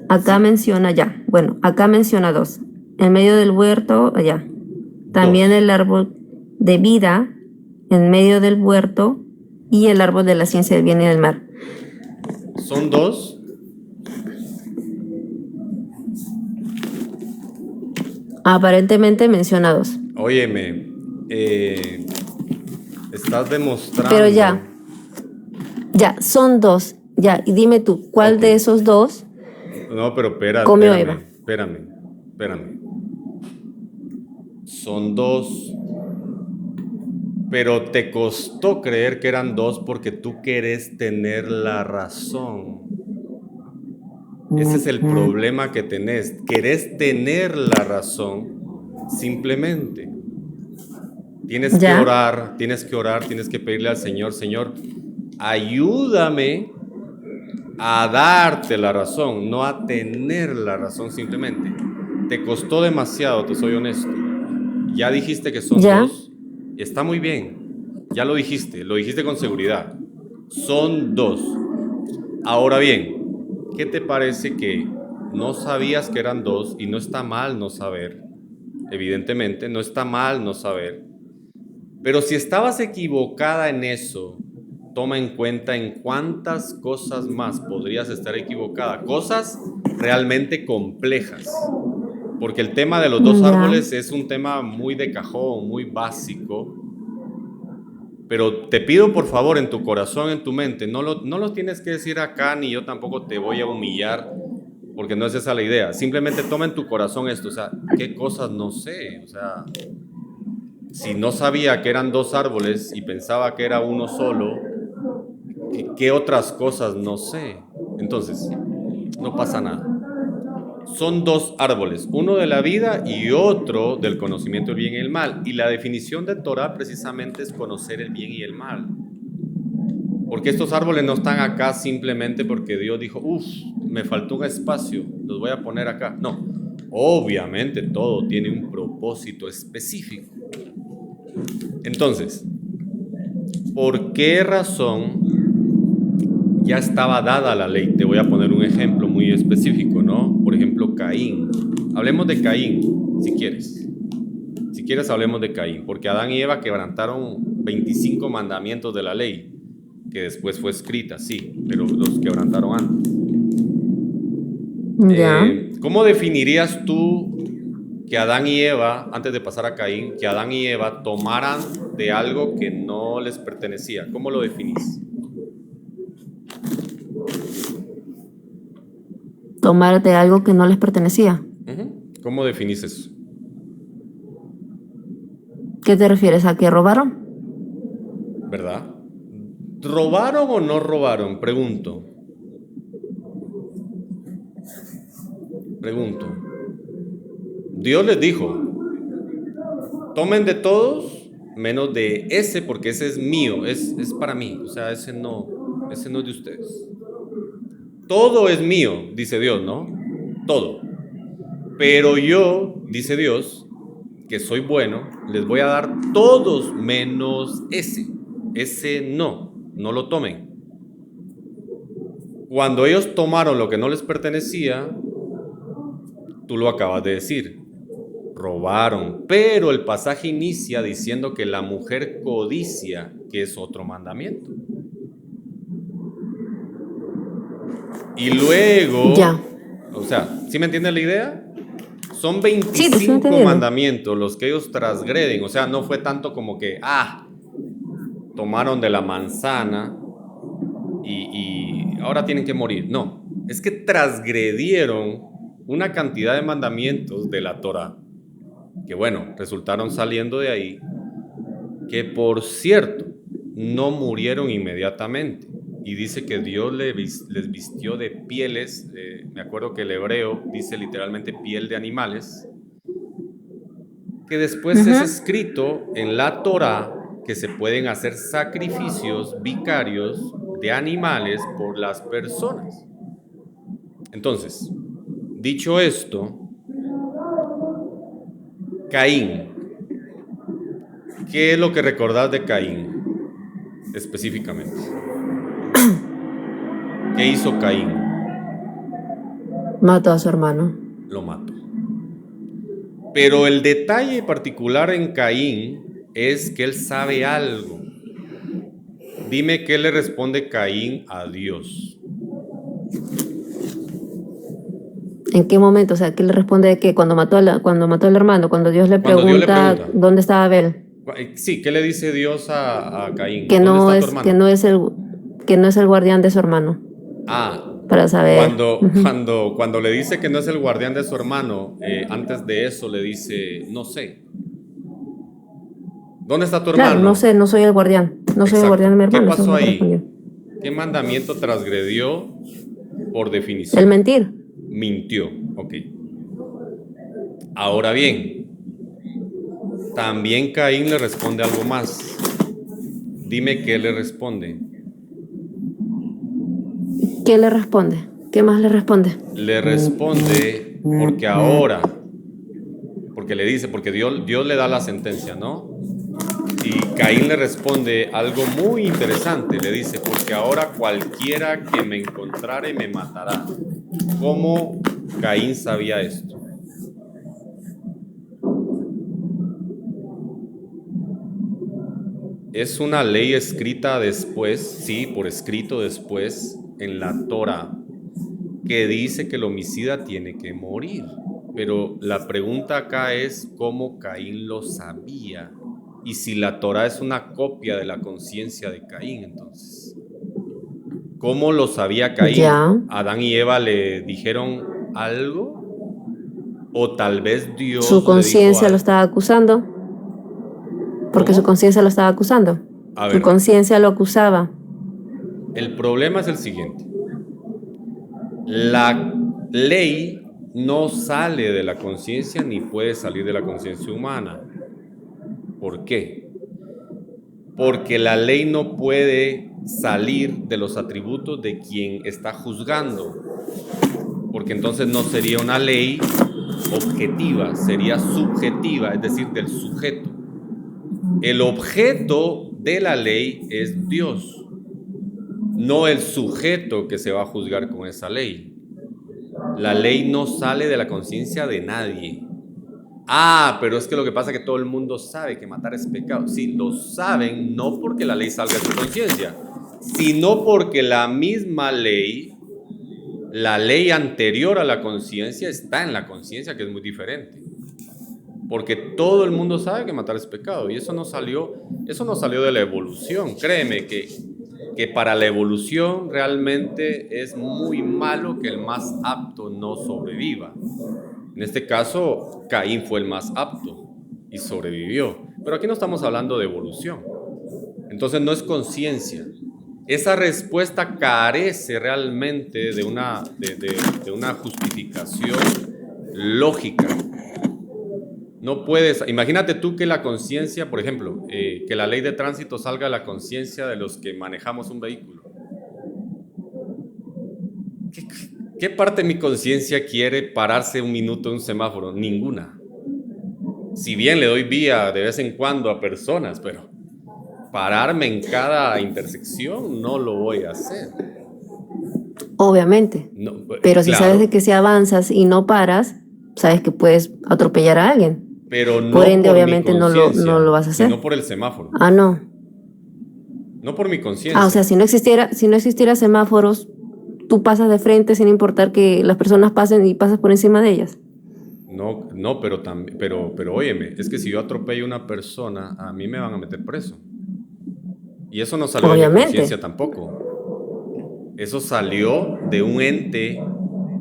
Speaker 2: Acá menciona acá menciona dos. En medio del huerto, allá. También el árbol de vida en medio del huerto y el árbol de la ciencia del bien y del mal.
Speaker 1: ¿Son dos?
Speaker 2: Aparentemente menciona dos.
Speaker 1: Óyeme, estás demostrando...
Speaker 2: Pero ya, son dos. Ya, y dime tú, ¿cuál de esos dos
Speaker 1: No, pero
Speaker 2: comió Eva?
Speaker 1: espérame. espérame. Son 2. Pero te costó creer que eran 2 porque tú querés tener la razón. Ese es el problema que tenés. Querés tener la razón simplemente. Tienes que orar, tienes que pedirle al Señor, Señor, ayúdame a darte la razón, no a tener la razón simplemente. Te costó demasiado, te soy honesto. Ya dijiste que son 2. Está muy bien. Ya lo dijiste con seguridad. Son 2. Ahora bien, ¿qué te parece que no sabías que eran 2 y no está mal no saber? Evidentemente, no está mal no saber. Pero si estabas equivocada en eso, toma en cuenta en cuántas cosas más podrías estar equivocada. Cosas realmente complejas. Porque el tema de los 2 árboles es un tema muy de cajón, muy básico. Pero te pido por favor en tu corazón, en tu mente, no lo tienes que decir acá, ni yo tampoco te voy a humillar, porque no es esa la idea. Simplemente toma en tu corazón esto, o sea, ¿qué cosas no sé? O sea, si no sabía que eran 2 árboles y pensaba que era uno solo, ¿qué otras cosas no sé? Entonces, no pasa nada. Son 2 árboles, uno de la vida y otro del conocimiento del bien y el mal. Y la definición de Torah precisamente es conocer el bien y el mal. Porque estos árboles no están acá simplemente porque Dios dijo, me faltó un espacio, los voy a poner acá. No, obviamente todo tiene un propósito específico. Entonces, ¿por qué razón ya estaba dada la ley? Te voy a poner un ejemplo muy específico, ¿no? Por ejemplo, Caín. Hablemos de Caín, si quieres. Si quieres, hablemos de Caín, porque Adán y Eva quebrantaron 25 mandamientos de la ley, que después fue escrita, sí, pero los quebrantaron antes. ¿Cómo definirías tú que Adán y Eva, antes de pasar a Caín, que Adán y Eva tomaran de algo que no les pertenecía? ¿Cómo lo definís?
Speaker 2: Tomar de algo que no les pertenecía.
Speaker 1: ¿Cómo definís eso?
Speaker 2: ¿Qué te refieres? ¿A que robaron?
Speaker 1: ¿Verdad? ¿Robaron o no robaron? Pregunto. Dios les dijo, tomen de todos menos de ese, porque ese es mío, es para mí. O sea, ese no es de ustedes. Todo es mío, dice Dios, ¿no? Todo. Pero yo, dice Dios, que soy bueno, les voy a dar todos menos ese. Ese no lo tomen. Cuando ellos tomaron lo que no les pertenecía, tú lo acabas de decir, robaron. Pero el pasaje inicia diciendo que la mujer codicia, que es otro mandamiento. Y luego, o sea, ¿sí me entiendes la idea? Son 25 mandamientos los que ellos transgreden. O sea, no fue tanto como que, tomaron de la manzana y ahora tienen que morir. No, es que transgredieron una cantidad de mandamientos de la Torah, que bueno, resultaron saliendo de ahí, que por cierto, no murieron inmediatamente. Y dice que Dios les vistió de pieles, me acuerdo que el hebreo dice literalmente piel de animales, que después es escrito en la Torah que se pueden hacer sacrificios vicarios de animales por las personas. Entonces, dicho esto, Caín, ¿qué es lo que recordás de Caín específicamente? ¿Qué hizo Caín?
Speaker 2: Mató a su hermano.
Speaker 1: Lo mató. Pero el detalle particular en Caín es que él sabe algo. Dime qué le responde Caín a Dios.
Speaker 2: ¿En qué momento? O sea, ¿qué le responde de qué? Cuando mató al hermano, cuando Dios le pregunta dónde estaba Abel.
Speaker 1: Sí, ¿qué le dice Dios a Caín?
Speaker 2: Que no es el guardián de su hermano. para saber.
Speaker 1: Cuando le dice que no es el guardián de su hermano, antes de eso le dice, no sé. ¿Dónde está tu hermano?
Speaker 2: Claro, no sé, no soy el guardián. No soy el guardián de mi hermano.
Speaker 1: ¿Qué pasó ahí?
Speaker 2: Respondió.
Speaker 1: ¿Qué mandamiento transgredió por definición?
Speaker 2: El mentir.
Speaker 1: Mintió, ok. Ahora bien, también Caín le responde algo más. Dime qué le responde.
Speaker 2: ¿Qué le responde? ¿Qué más le responde?
Speaker 1: Le responde porque le dice, porque Dios le da la sentencia, ¿no? Y Caín le responde algo muy interesante, le dice, porque ahora cualquiera que me encontrare me matará. ¿Cómo Caín sabía esto? Es una ley escrita después, sí, por escrito después en la Torá, que dice que el homicida tiene que morir. Pero la pregunta acá es cómo Caín lo sabía. Y si la Torá es una copia de la conciencia de Caín, entonces, ¿cómo lo sabía Caín?
Speaker 2: Ya.
Speaker 1: ¿Adán y Eva le dijeron algo? ¿O tal vez Dios
Speaker 2: Su conciencia
Speaker 1: le
Speaker 2: lo estaba acusando. Porque
Speaker 1: ¿Cómo?
Speaker 2: su conciencia lo estaba acusando.
Speaker 1: A ver,
Speaker 2: Su conciencia lo acusaba.
Speaker 1: el problema es el siguiente. La ley no sale de la conciencia ni puede salir de la conciencia humana. ¿Por qué? Porque la ley no puede salir de los atributos de quien está juzgando, porque entonces no sería una ley objetiva, sería subjetiva, es decir, del sujeto. El objeto de la ley es Dios, no el sujeto que se va a juzgar con esa ley. La ley no sale de la conciencia de nadie. Pero es que lo que pasa es que todo el mundo sabe que matar es pecado. Sí, lo saben no porque la ley salga de su conciencia, sino porque la misma ley, la ley anterior a la conciencia, está en la conciencia, que es muy diferente. Porque todo el mundo sabe que matar es pecado, y eso no salió de la evolución. Créeme que para la evolución realmente es muy malo que el más apto no sobreviva. En este caso, Caín fue el más apto y sobrevivió. Pero aquí no estamos hablando de evolución. Entonces no es conciencia. Esa respuesta carece realmente de una justificación lógica. No puedes, imagínate tú que la conciencia, por ejemplo, que la ley de tránsito salga de la conciencia de los que manejamos un vehículo. ¿Qué parte de mi conciencia quiere pararse un minuto en un semáforo? Ninguna. Si bien le doy vía de vez en cuando a personas, pero pararme en cada intersección no lo voy a hacer.
Speaker 2: Obviamente.
Speaker 1: No,
Speaker 2: pero si
Speaker 1: claro,
Speaker 2: sabes de que si avanzas y no paras, sabes que puedes atropellar a alguien.
Speaker 1: pero no
Speaker 2: Por ende,
Speaker 1: por
Speaker 2: obviamente
Speaker 1: mi
Speaker 2: no lo vas a hacer.
Speaker 1: sino por el semáforo.
Speaker 2: No.
Speaker 1: No por mi conciencia.
Speaker 2: O sea, si no existiera semáforos, tú pasas de frente sin importar que las personas pasen y pasas por encima de ellas.
Speaker 1: No, pero óyeme, es que si yo atropello a una persona, a mí me van a meter preso. Y eso no salió de mi conciencia tampoco. Eso salió de un ente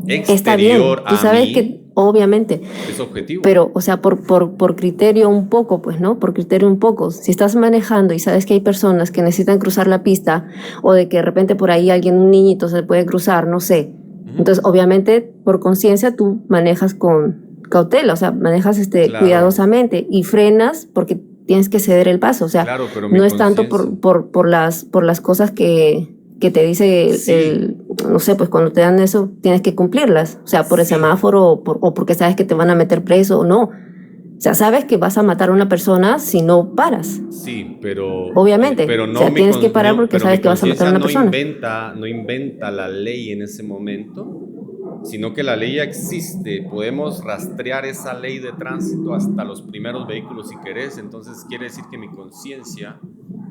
Speaker 1: exterior.
Speaker 2: Está bien, tú sabes
Speaker 1: mí,
Speaker 2: que obviamente
Speaker 1: es objetivo.
Speaker 2: Pero, o sea, por criterio un poco, pues, ¿no? Por criterio un poco. Si estás manejando y sabes que hay personas que necesitan cruzar la pista, o de que de repente por ahí un niñito se puede cruzar, no sé. Entonces, obviamente, por conciencia tú manejas con cautela, o sea, manejas
Speaker 1: Claro.
Speaker 2: cuidadosamente y frenas porque tienes que ceder el paso. O sea,
Speaker 1: Claro, pero
Speaker 2: no es tanto por las cosas que te dice
Speaker 1: Sí.
Speaker 2: no sé, pues cuando te dan eso tienes que cumplirlas, o sea, por el
Speaker 1: Sí.
Speaker 2: semáforo o porque sabes que te van a meter preso o no. O sea, sabes que vas a matar a una persona si no paras.
Speaker 1: Sí, pero
Speaker 2: Obviamente,
Speaker 1: no,
Speaker 2: o sea, tienes que parar porque
Speaker 1: pero
Speaker 2: sabes
Speaker 1: mi
Speaker 2: que vas a matar a una
Speaker 1: conciencia
Speaker 2: persona.
Speaker 1: no inventa la ley en ese momento, sino que la ley ya existe. Podemos rastrear esa ley de tránsito hasta los primeros vehículos si querés. Entonces quiere decir que mi conciencia,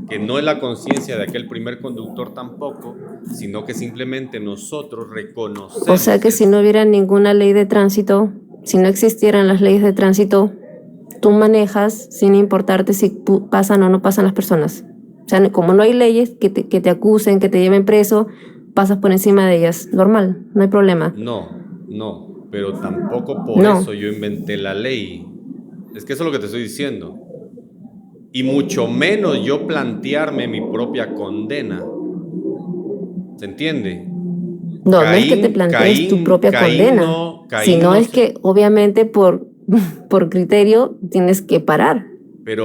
Speaker 1: que no es la conciencia de aquel primer conductor tampoco, sino que simplemente nosotros reconocemos.
Speaker 2: O sea que si no hubiera ninguna ley de tránsito, si no existieran las leyes de tránsito, tú manejas sin importarte si pasan o no pasan las personas. O sea, como no hay leyes que te acusen, que te lleven preso, pasas por encima de ellas, normal, no hay problema.
Speaker 1: No, pero tampoco por
Speaker 2: No.
Speaker 1: eso yo inventé la ley. Es que eso es lo que te estoy diciendo. Y mucho menos yo plantearme mi propia condena. ¿Se entiende?
Speaker 2: No, no es que te plantees tu propia condena, sino es que obviamente por criterio tienes que parar.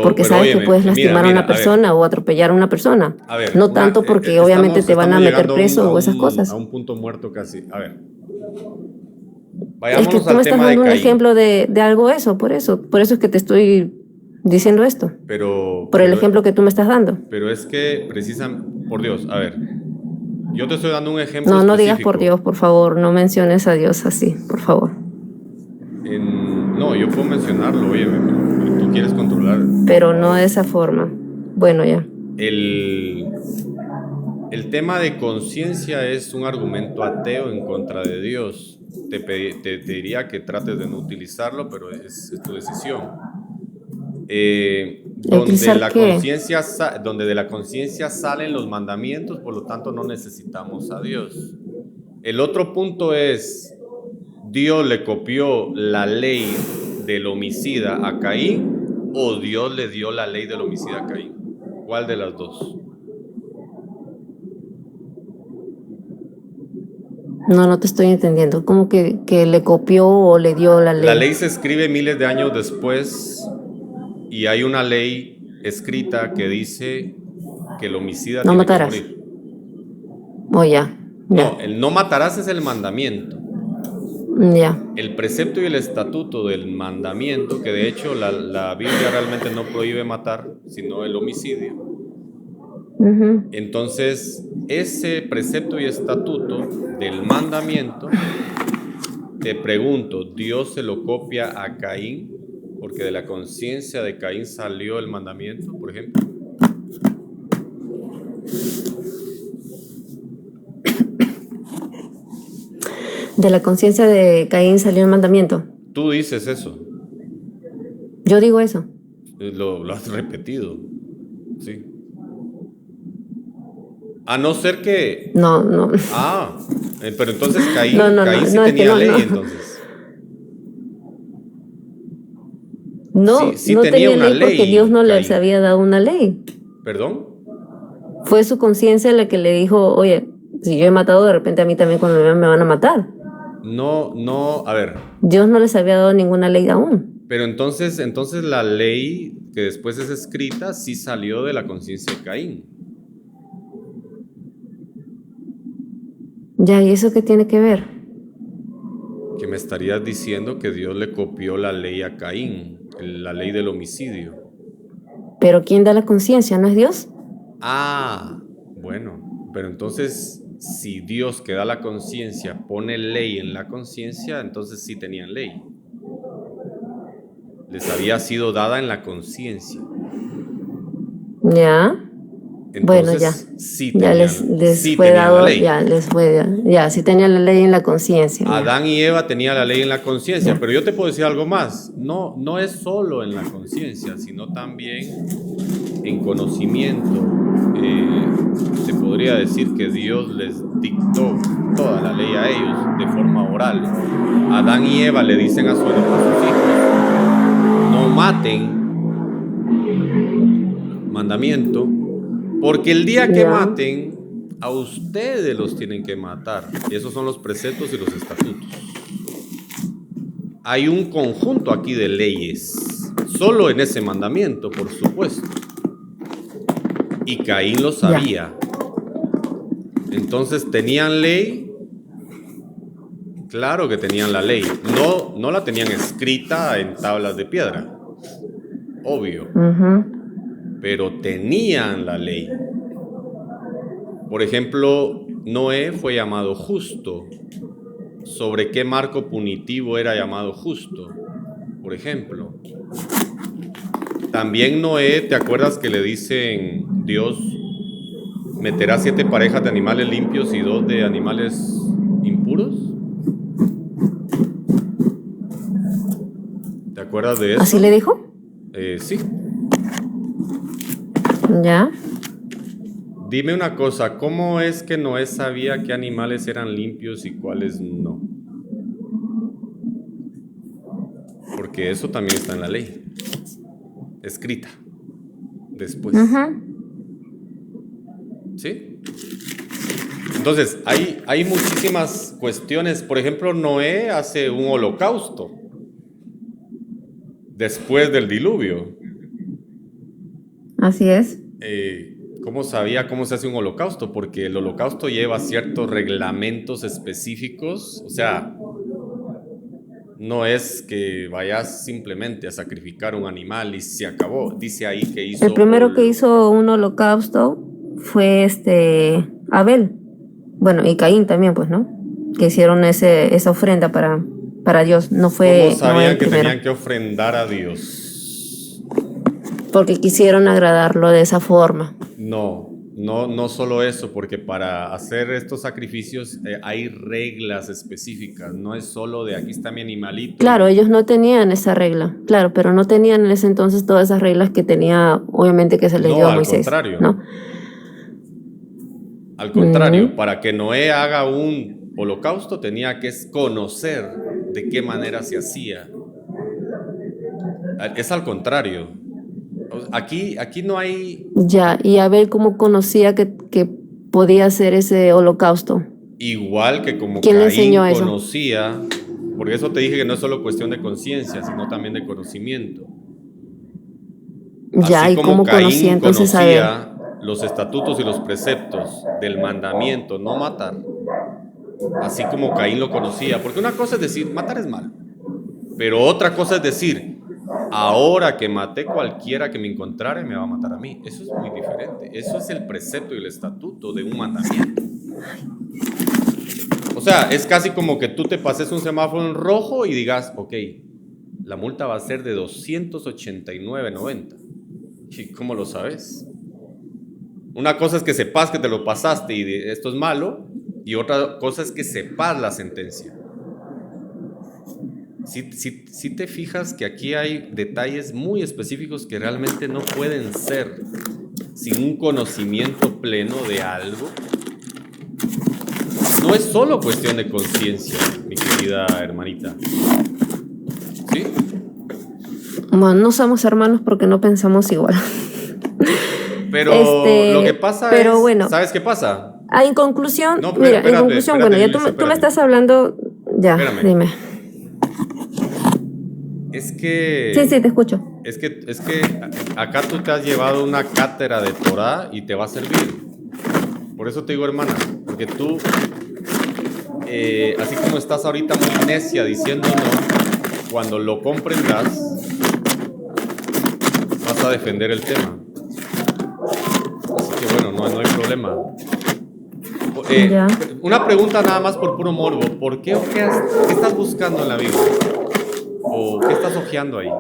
Speaker 2: Porque sabes que puedes lastimar a una persona o atropellar a una persona. No tanto porque obviamente te van a meter preso o esas cosas.
Speaker 1: A un punto muerto casi. A ver.
Speaker 2: Es que tú me estás dando un ejemplo de algo por eso es que te estoy diciendo esto. Por el ejemplo que tú me estás dando.
Speaker 1: Pero es que precisamente, por Dios, a ver, yo te estoy dando un ejemplo
Speaker 2: No, no
Speaker 1: específico.
Speaker 2: digas por Dios, por favor, no menciones a Dios así, por favor.
Speaker 1: No, yo puedo mencionarlo, oye, pero tú quieres controlar.
Speaker 2: Pero no de esa forma. Bueno, ya.
Speaker 1: El tema de conciencia es un argumento ateo en contra de Dios. Te diría que trates de no utilizarlo, pero es tu decisión. Donde de la conciencia salen los mandamientos, por lo tanto no necesitamos a Dios. El otro punto es, ¿Dios le copió la ley del homicida a Caín o Dios le dio la ley del homicida a Caín? ¿Cuál de las dos?
Speaker 2: No te estoy entendiendo. ¿Cómo que le copió o le dio la ley?
Speaker 1: La ley se escribe miles de años después y hay una ley escrita que dice que el homicida
Speaker 2: no
Speaker 1: tiene
Speaker 2: matarás.
Speaker 1: que morir.
Speaker 2: Ya.
Speaker 1: No, el no matarás es el mandamiento.
Speaker 2: Ya.
Speaker 1: El precepto y el estatuto del mandamiento, que de hecho la Biblia realmente no prohíbe matar, sino el homicidio.
Speaker 2: Uh-huh.
Speaker 1: Entonces, ese precepto y estatuto del mandamiento, te pregunto, ¿Dios se lo copia a Caín? Porque de la conciencia de Caín salió el mandamiento, por ejemplo.
Speaker 2: De la conciencia de Caín salió el mandamiento.
Speaker 1: Tú dices eso.
Speaker 2: Yo digo eso.
Speaker 1: Lo has repetido. Sí. A no ser que...
Speaker 2: No.
Speaker 1: Pero entonces Caín,
Speaker 2: Caín
Speaker 1: sí tenía ley, entonces.
Speaker 2: Sí tenía ley porque Dios no les había dado una ley.
Speaker 1: ¿Perdón?
Speaker 2: Fue su conciencia la que le dijo, oye, si yo he matado, de repente a mí también cuando me vean me van a matar.
Speaker 1: No, a ver.
Speaker 2: Dios no les había dado ninguna ley aún.
Speaker 1: Pero entonces la ley que después es escrita sí salió de la conciencia de Caín.
Speaker 2: Ya, ¿y eso qué tiene que ver?
Speaker 1: Que me estarías diciendo que Dios le copió la ley a Caín, la ley del homicidio.
Speaker 2: ¿Pero quién da la conciencia? ¿No es Dios?
Speaker 1: Bueno, pero entonces si Dios que da la conciencia pone ley en la conciencia, entonces sí tenían ley. Les había sido dada en la conciencia.
Speaker 2: Ya. Entonces, bueno, ya.
Speaker 1: Sí tenían,
Speaker 2: les sí fue dado, ya, sí tenían la ley en la conciencia.
Speaker 1: Adán y Eva tenían la ley en la conciencia, pero yo te puedo decir algo más. No es solo en la conciencia, sino también en conocimiento. Se podría decir que Dios les dictó toda la ley a ellos de forma oral. Adán y Eva le dicen a sus hijos, no maten, mandamiento, porque el día que maten, a ustedes los tienen que matar. Y esos son los preceptos y los estatutos. Hay un conjunto aquí de leyes, solo en ese mandamiento, por supuesto. Y Caín lo sabía. Entonces, ¿tenían ley? Claro que tenían la ley. No la tenían escrita en tablas de piedra. Obvio. Pero tenían la ley. Por ejemplo, Noé fue llamado justo. ¿Sobre qué marco punitivo era llamado justo? Por ejemplo. También Noé, ¿te acuerdas que le dicen Dios meterá 7 parejas de animales limpios y 2 de animales impuros? ¿Te acuerdas de eso?
Speaker 2: ¿Así le dijo?
Speaker 1: Sí.
Speaker 2: Ya.
Speaker 1: dime una cosa, ¿cómo es que Noé sabía qué animales eran limpios y cuáles no? Porque eso también está en la ley, escrita, después. ¿Sí? Entonces, hay muchísimas cuestiones. Por ejemplo, Noé hace un holocausto después del diluvio.
Speaker 2: Así es.
Speaker 1: ¿Cómo sabía cómo se hace un holocausto? Porque el holocausto lleva ciertos reglamentos específicos. O sea, no es que vayas simplemente a sacrificar un animal y se acabó. Dice ahí que hizo...
Speaker 2: El primero que hizo un holocausto fue Abel. Bueno, y Caín también, pues, ¿no? Que hicieron esa ofrenda para Dios. No fue
Speaker 1: ¿Cómo sabían
Speaker 2: el
Speaker 1: que
Speaker 2: primero?
Speaker 1: tenían que ofrendar a Dios?
Speaker 2: Porque quisieron agradarlo de esa forma.
Speaker 1: No solo eso, porque para hacer estos sacrificios hay reglas específicas, no es solo de aquí está mi animalito.
Speaker 2: Claro, ellos no tenían esa regla, claro, pero no tenían en ese entonces todas esas reglas que tenía, obviamente, que se les dio a Moisés. ¿No?
Speaker 1: Al contrario, para que Noé haga un holocausto tenía que conocer de qué manera se hacía. Es al contrario. Aquí no hay...
Speaker 2: Ya, y Abel cómo conocía que podía hacer ese holocausto.
Speaker 1: Igual que como
Speaker 2: ¿Quién le enseñó
Speaker 1: Caín
Speaker 2: eso?
Speaker 1: conocía, porque eso te dije que no es solo cuestión de conciencia, sino también de conocimiento.
Speaker 2: Ya,
Speaker 1: Así
Speaker 2: ¿y
Speaker 1: como
Speaker 2: cómo
Speaker 1: Caín
Speaker 2: conocía entonces Abel?
Speaker 1: conocía los estatutos y los preceptos del mandamiento, no matar, así como Caín lo conocía, porque una cosa es decir, matar es malo, pero otra cosa es decir, ahora que maté cualquiera que me encontrare me va a matar a mí. Eso es muy diferente. Eso es el precepto y el estatuto de un mandamiento. O sea, es casi como que tú te pases un semáforo en rojo y digas, ok, la multa va a ser de 289.90. ¿Y cómo lo sabes? Una cosa es que sepas que te lo pasaste y esto es malo, y otra cosa es que sepas la sentencia. Si te fijas que aquí hay detalles muy específicos que realmente no pueden ser sin un conocimiento pleno de algo. No es solo cuestión de conciencia, mi querida hermanita. ¿Sí?
Speaker 2: Bueno, no somos hermanos porque no pensamos igual.
Speaker 1: Pero lo que pasa
Speaker 2: pero
Speaker 1: es,
Speaker 2: bueno,
Speaker 1: ¿sabes qué pasa?
Speaker 2: En conclusión,
Speaker 1: No,
Speaker 2: mira,
Speaker 1: espérate,
Speaker 2: en conclusión,
Speaker 1: espérate,
Speaker 2: bueno, ya
Speaker 1: Melissa,
Speaker 2: tú me estás hablando, ya,
Speaker 1: espérame.
Speaker 2: dime.
Speaker 1: Es que...
Speaker 2: Sí, te escucho.
Speaker 1: Es que acá tú te has llevado una cátedra de Torah y te va a servir. Por eso te digo, hermana, porque tú, así como estás ahorita muy necia diciendo no, cuando lo comprendas, vas a defender el tema. Así que bueno, no hay problema. Una pregunta nada más por puro morbo. ¿Por qué o qué estás buscando en la Biblia? ¿O qué estás hojeando ahí?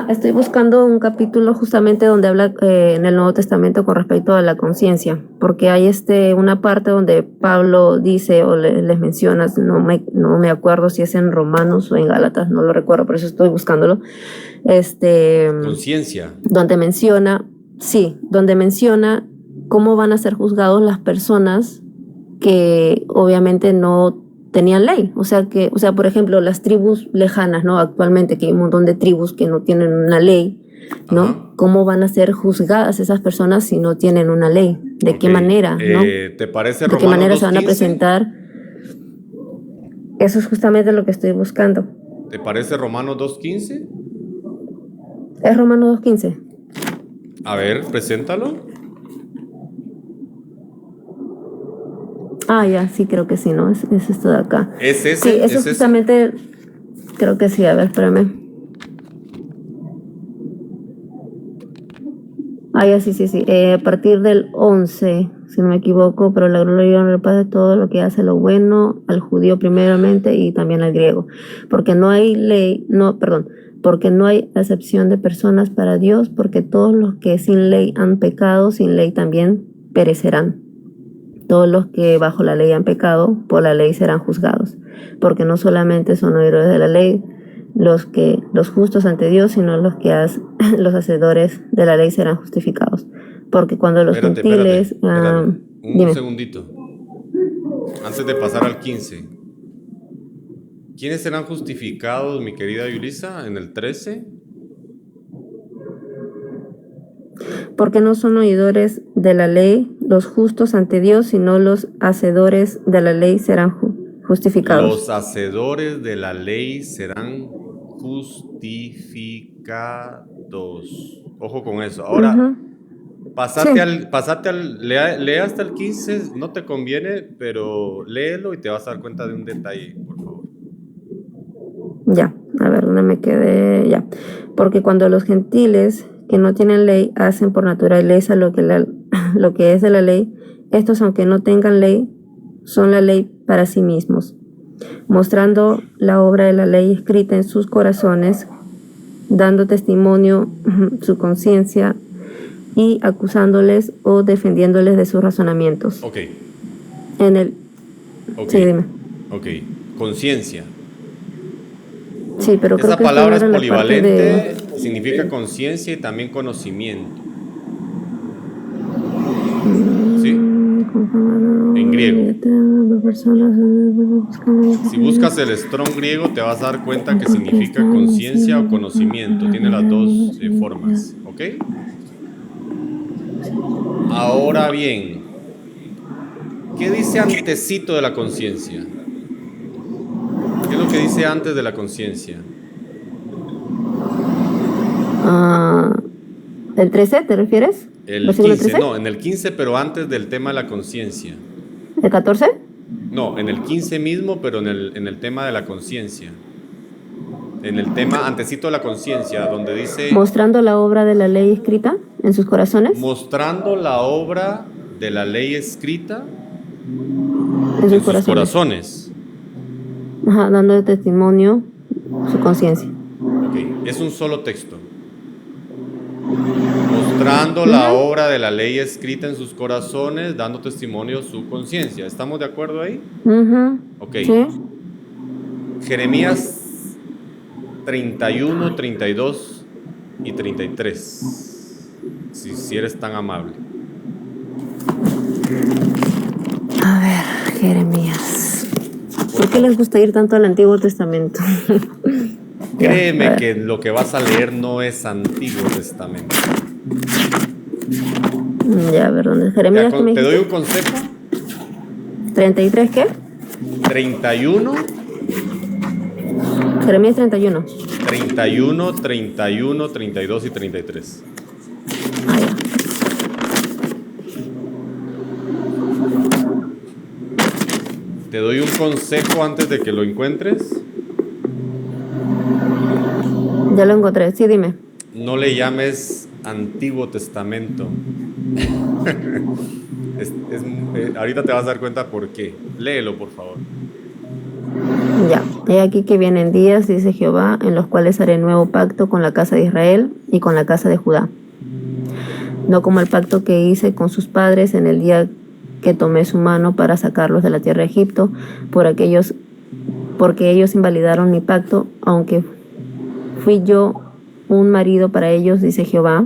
Speaker 2: Estoy buscando un capítulo justamente donde habla en el Nuevo Testamento con respecto a la conciencia, porque hay una parte donde Pablo dice o les menciona, no me acuerdo si es en Romanos o en Gálatas, no lo recuerdo, por eso estoy buscándolo.
Speaker 1: Conciencia.
Speaker 2: Donde menciona cómo van a ser juzgados las personas que obviamente no tenían ley, o sea, por ejemplo, las tribus lejanas, ¿no? Actualmente que hay un montón de tribus que no tienen una ley, ¿no? Ajá. ¿Cómo van a ser juzgadas esas personas si no tienen una ley? ¿De qué manera, no?
Speaker 1: ¿Te parece
Speaker 2: ¿De
Speaker 1: Romanos
Speaker 2: qué manera
Speaker 1: 2:15?
Speaker 2: se van a presentar? Eso es justamente lo que estoy buscando.
Speaker 1: ¿Te parece Romanos 2:15?
Speaker 2: Es Romanos 2:15.
Speaker 1: A ver, preséntalo.
Speaker 2: Ya, sí, creo que sí, ¿no? Es esto de acá.
Speaker 1: ¿Es ese?
Speaker 2: Sí, eso
Speaker 1: ¿Es
Speaker 2: justamente, creo que sí, a ver, espérame. Ya, sí. A partir del 11, si no me equivoco, pero la gloria y honra y paz de todo lo que hace lo bueno al judío primeramente y también al griego. Porque no hay ley, porque no hay acepción de personas para Dios, porque todos los que sin ley han pecado, sin ley también perecerán. Todos los que bajo la ley han pecado, por la ley serán juzgados, porque no solamente son oidores de la ley los justos ante Dios, sino los hacedores de la ley serán justificados. porque cuando los gentiles...
Speaker 1: Un
Speaker 2: dime.
Speaker 1: segundito. Antes de pasar al 15. ¿Quiénes serán justificados, mi querida Yulisa, en el 13?
Speaker 2: Porque no son oidores de la ley los justos ante Dios, sino los hacedores de la ley serán justificados.
Speaker 1: Los hacedores de la ley serán justificados. Ojo con eso. Ahora, lee hasta el 15, no te conviene, pero léelo y te vas a dar cuenta de un detalle, por favor.
Speaker 2: Ya, a ver, ¿dónde me quedé? Ya. Porque cuando los gentiles que no tienen ley hacen por naturaleza lo que es de la ley, estos, aunque no tengan ley, son la ley para sí mismos, mostrando la obra de la ley escrita en sus corazones, dando testimonio su conciencia y acusándoles o defendiéndoles de sus razonamientos.
Speaker 1: Ok.
Speaker 2: Sí, dime.
Speaker 1: Ok, conciencia.
Speaker 2: Sí, pero creo
Speaker 1: esa
Speaker 2: que
Speaker 1: palabra es polivalente, significa conciencia y también conocimiento. ¿Sí? En griego. Si buscas el Strong griego te vas a dar cuenta que significa conciencia o conocimiento. Tiene las dos formas. ¿Ok? Ahora bien, ¿qué dice antecito de la conciencia? ¿Qué es lo que dice antes de la conciencia?
Speaker 2: ¿El 13 te refieres?
Speaker 1: El 15, no, en el 15, pero antes del tema de la conciencia.
Speaker 2: ¿El 14?
Speaker 1: No, en el 15 mismo, pero en el tema de la conciencia. En el tema antecito de la conciencia, donde dice...
Speaker 2: Mostrando la obra de la ley escrita en sus corazones.
Speaker 1: Mostrando la obra de la ley escrita
Speaker 2: en sus corazones. Ajá, dando testimonio su conciencia.
Speaker 1: Ok, es un solo texto. Mostrando la obra de la ley escrita en sus corazones, dando testimonio su conciencia. ¿Estamos de acuerdo ahí? Ok.
Speaker 2: ¿Sí?
Speaker 1: Jeremías 31, 32 y 33. Si eres tan amable.
Speaker 2: A ver, Jeremías. ¿Por qué les gusta ir tanto al Antiguo Testamento?
Speaker 1: Créeme que lo que vas a leer no es Antiguo Testamento.
Speaker 2: Ya, a ver, ¿dónde es Jeremías?
Speaker 1: ¿Te doy un consejo?
Speaker 2: ¿33 qué?
Speaker 1: 31.
Speaker 2: Jeremías 31.
Speaker 1: 31, 31, 32 y 33.
Speaker 2: Ah, ya.
Speaker 1: Te doy un consejo antes de que lo encuentres.
Speaker 2: Ya lo encontré, sí, dime.
Speaker 1: No le llames Antiguo Testamento. Ahorita te vas a dar cuenta por qué. Léelo, por favor.
Speaker 2: Ya, he aquí que vienen días, dice Jehová, en los cuales haré nuevo pacto con la casa de Israel y con la casa de Judá. No como el pacto que hice con sus padres en el día que tomé su mano para sacarlos de la tierra de Egipto, porque ellos invalidaron mi pacto, aunque fui yo un marido para ellos, dice Jehová.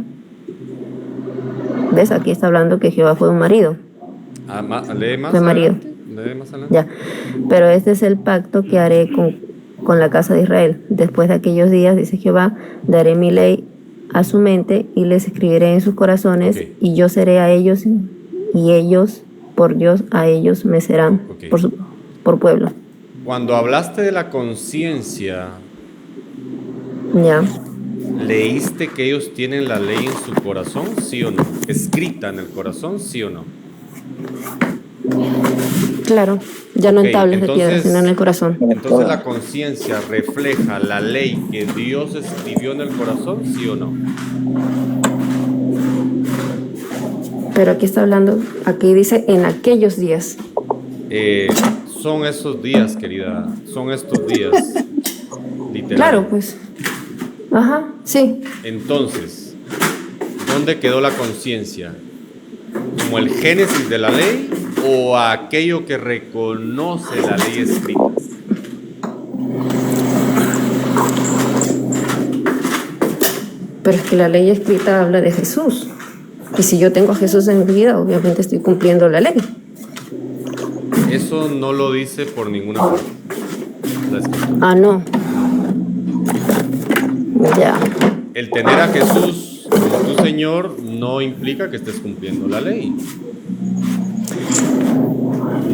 Speaker 2: ¿Ves? Aquí está hablando que Jehová fue un marido.
Speaker 1: Lee más.
Speaker 2: Fue marido.
Speaker 1: Lee más adelante.
Speaker 2: Ya. Pero este es el pacto que haré con la casa de Israel. Después de aquellos días, dice Jehová, daré mi ley a su mente y les escribiré en sus corazones, y yo seré a ellos y ellos por Dios a ellos me serán por pueblo.
Speaker 1: Cuando hablaste de la conciencia,
Speaker 2: ya,
Speaker 1: ¿leíste que ellos tienen la ley en su corazón, sí o no? ¿Escrita en el corazón, sí o no?
Speaker 2: Claro, ya no en tablas de piedra, sino en el corazón.
Speaker 1: Entonces la conciencia refleja la ley que Dios escribió en el corazón, ¿sí o no?
Speaker 2: Pero aquí está hablando, aquí dice en aquellos días.
Speaker 1: Son esos días, querida, son estos días. Literal.
Speaker 2: Claro, pues. Ajá, sí.
Speaker 1: Entonces, ¿dónde quedó la conciencia? ¿Como el génesis de la ley o aquello que reconoce la ley escrita?
Speaker 2: Pero es que la ley escrita habla de Jesús. Y si yo tengo a Jesús en mi vida, obviamente estoy cumpliendo la ley.
Speaker 1: Eso no lo dice por ninguna parte. La escritura.
Speaker 2: Ah, no. Ya.
Speaker 1: El tener a Jesús como tu Señor no implica que estés cumpliendo la ley.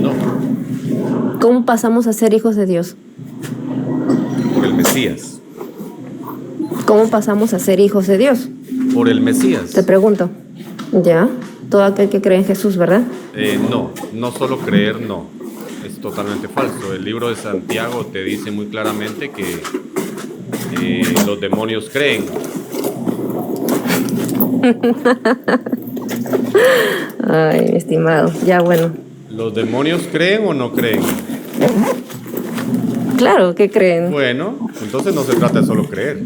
Speaker 1: No.
Speaker 2: ¿Cómo pasamos a ser hijos de Dios?
Speaker 1: Por el Mesías.
Speaker 2: ¿Cómo pasamos a ser hijos de Dios?
Speaker 1: Por el Mesías.
Speaker 2: Te pregunto. Ya. Todo aquel que cree en Jesús, ¿verdad?
Speaker 1: No solo creer, no. Es totalmente falso. El libro de Santiago te dice muy claramente que los demonios creen.
Speaker 2: Ay, mi estimado. Ya, bueno.
Speaker 1: ¿Los demonios creen o no creen?
Speaker 2: Claro que creen.
Speaker 1: Bueno, entonces no se trata de solo creer.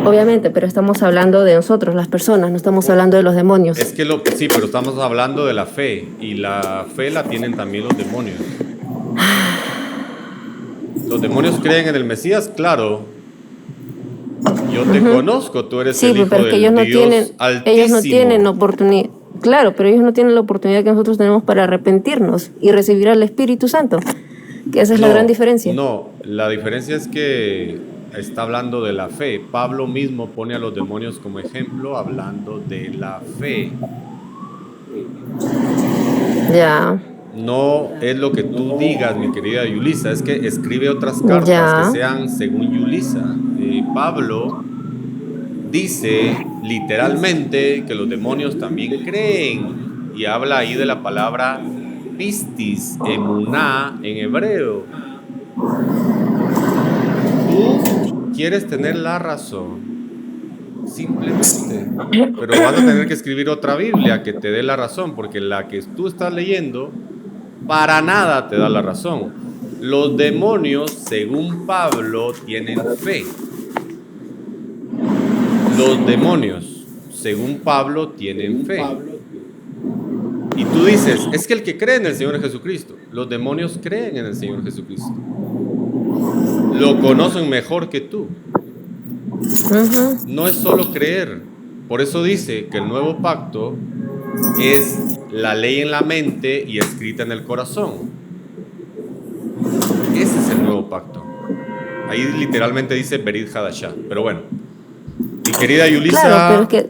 Speaker 2: Obviamente, pero estamos hablando de nosotros, las personas, no estamos hablando de los demonios.
Speaker 1: Es que sí, pero estamos hablando de la fe, y la fe la tienen también los demonios. ¿Los demonios creen en el Mesías? Claro. Yo te conozco, tú eres el hijo
Speaker 2: pero es que
Speaker 1: del Dios Altísimo.
Speaker 2: ellos no tienen oportunidad. Claro, pero ellos no tienen la oportunidad que nosotros tenemos para arrepentirnos y recibir al Espíritu Santo. Que esa es la gran diferencia.
Speaker 1: No, la diferencia es que está hablando de la fe. Pablo mismo pone a los demonios como ejemplo hablando de la fe.
Speaker 2: Ya.
Speaker 1: No es lo que tú digas, mi querida Yulisa, es que escribe otras cartas que sean según Yulisa. Pablo dice literalmente que los demonios también creen, y habla ahí de la palabra pistis, emuná en hebreo. Tú quieres tener la razón, simplemente, pero vas a tener que escribir otra Biblia que te dé la razón, porque la que tú estás leyendo para nada te da la razón. Los demonios, según Pablo, tienen fe. Los demonios, según Pablo, tienen fe. Y tú dices, es que el que cree en el Señor Jesucristo, los demonios creen en el Señor Jesucristo. Lo conocen mejor que tú. No es solo creer. Por eso dice que el nuevo pacto es la ley en la mente y escrita en el corazón. Ese es el nuevo pacto. Ahí literalmente dice Berit Hadashah. Pero bueno, mi querida Yulisa.
Speaker 2: Claro, pero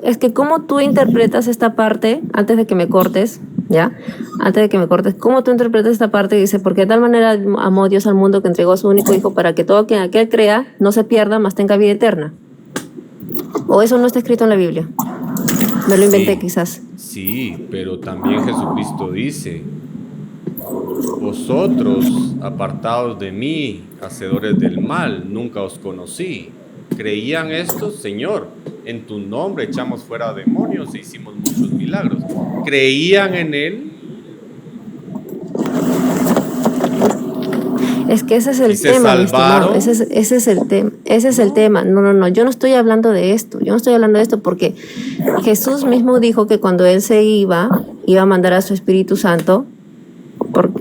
Speaker 2: es que cómo tú interpretas esta parte, antes de que me cortes, ¿ya? Antes de que me cortes, ¿cómo tú interpretas esta parte? Dice, porque de tal manera amó Dios al mundo que entregó a su único hijo para que todo aquel crea no se pierda, mas tenga vida eterna. ¿O eso no está escrito en la Biblia? Me lo inventé quizás.
Speaker 1: Sí, pero también Jesucristo dice, vosotros apartados de mí, hacedores del mal, nunca os conocí. ¿Creían esto? Señor, en tu nombre echamos fuera demonios e hicimos muchos milagros. ¿Creían en él?
Speaker 2: Es que ese es el tema, mi estimado. Ese es el tema. Ese es el tema. No. Yo no estoy hablando de esto. Yo no estoy hablando de esto porque Jesús mismo dijo que cuando Él se iba a mandar a su Espíritu Santo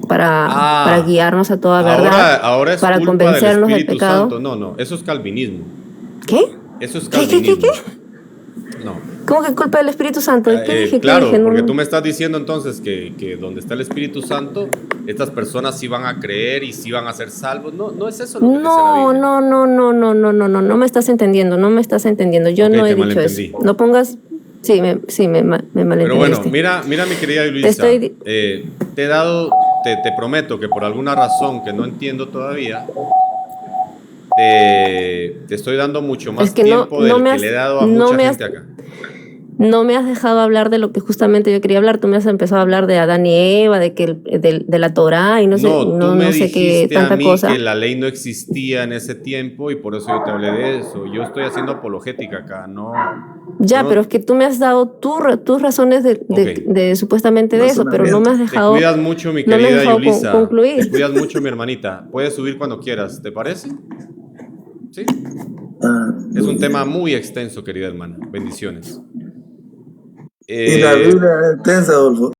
Speaker 2: para guiarnos a toda verdad.
Speaker 1: Ahora es
Speaker 2: para
Speaker 1: culpa
Speaker 2: convencernos
Speaker 1: del
Speaker 2: del pecado.
Speaker 1: Santo. No, eso es calvinismo.
Speaker 2: ¿Qué?
Speaker 1: Eso es calvinismo.
Speaker 2: ¿Qué?
Speaker 1: No.
Speaker 2: ¿Cómo que culpa del Espíritu Santo? ¿Qué dije?
Speaker 1: Claro,
Speaker 2: ¿Qué dije?
Speaker 1: porque tú me estás diciendo entonces que donde está el Espíritu Santo, estas personas sí van a creer y sí van a ser salvos. No es eso lo que dice la Biblia.
Speaker 2: No me estás entendiendo, Yo no he dicho eso. No pongas... Sí, me malentendiste.
Speaker 1: Pero bueno, mira mi querida Luisa, te prometo que por alguna razón que no entiendo todavía, te estoy dando mucho más tiempo del que le he dado a mucha gente acá.
Speaker 2: No me has dejado hablar de lo que justamente yo quería hablar. Tú me has empezado a hablar de Adán y Eva, de la Torá y no sé qué tanta cosa.
Speaker 1: Que la ley no existía en ese tiempo y por eso yo te hablé de eso. Yo estoy haciendo apologética acá,
Speaker 2: pero es que tú me has dado tus razones de supuestamente de eso, pero no me has dejado.
Speaker 1: Te cuidas mucho, mi querida Yulisa.
Speaker 2: Concluir.
Speaker 1: Te cuidas mucho, mi hermanita. Puedes subir cuando quieras, ¿te parece? ¿Sí? Es un tema muy extenso, querida hermana. Bendiciones.
Speaker 3: Y la Biblia es extensa, Adolfo.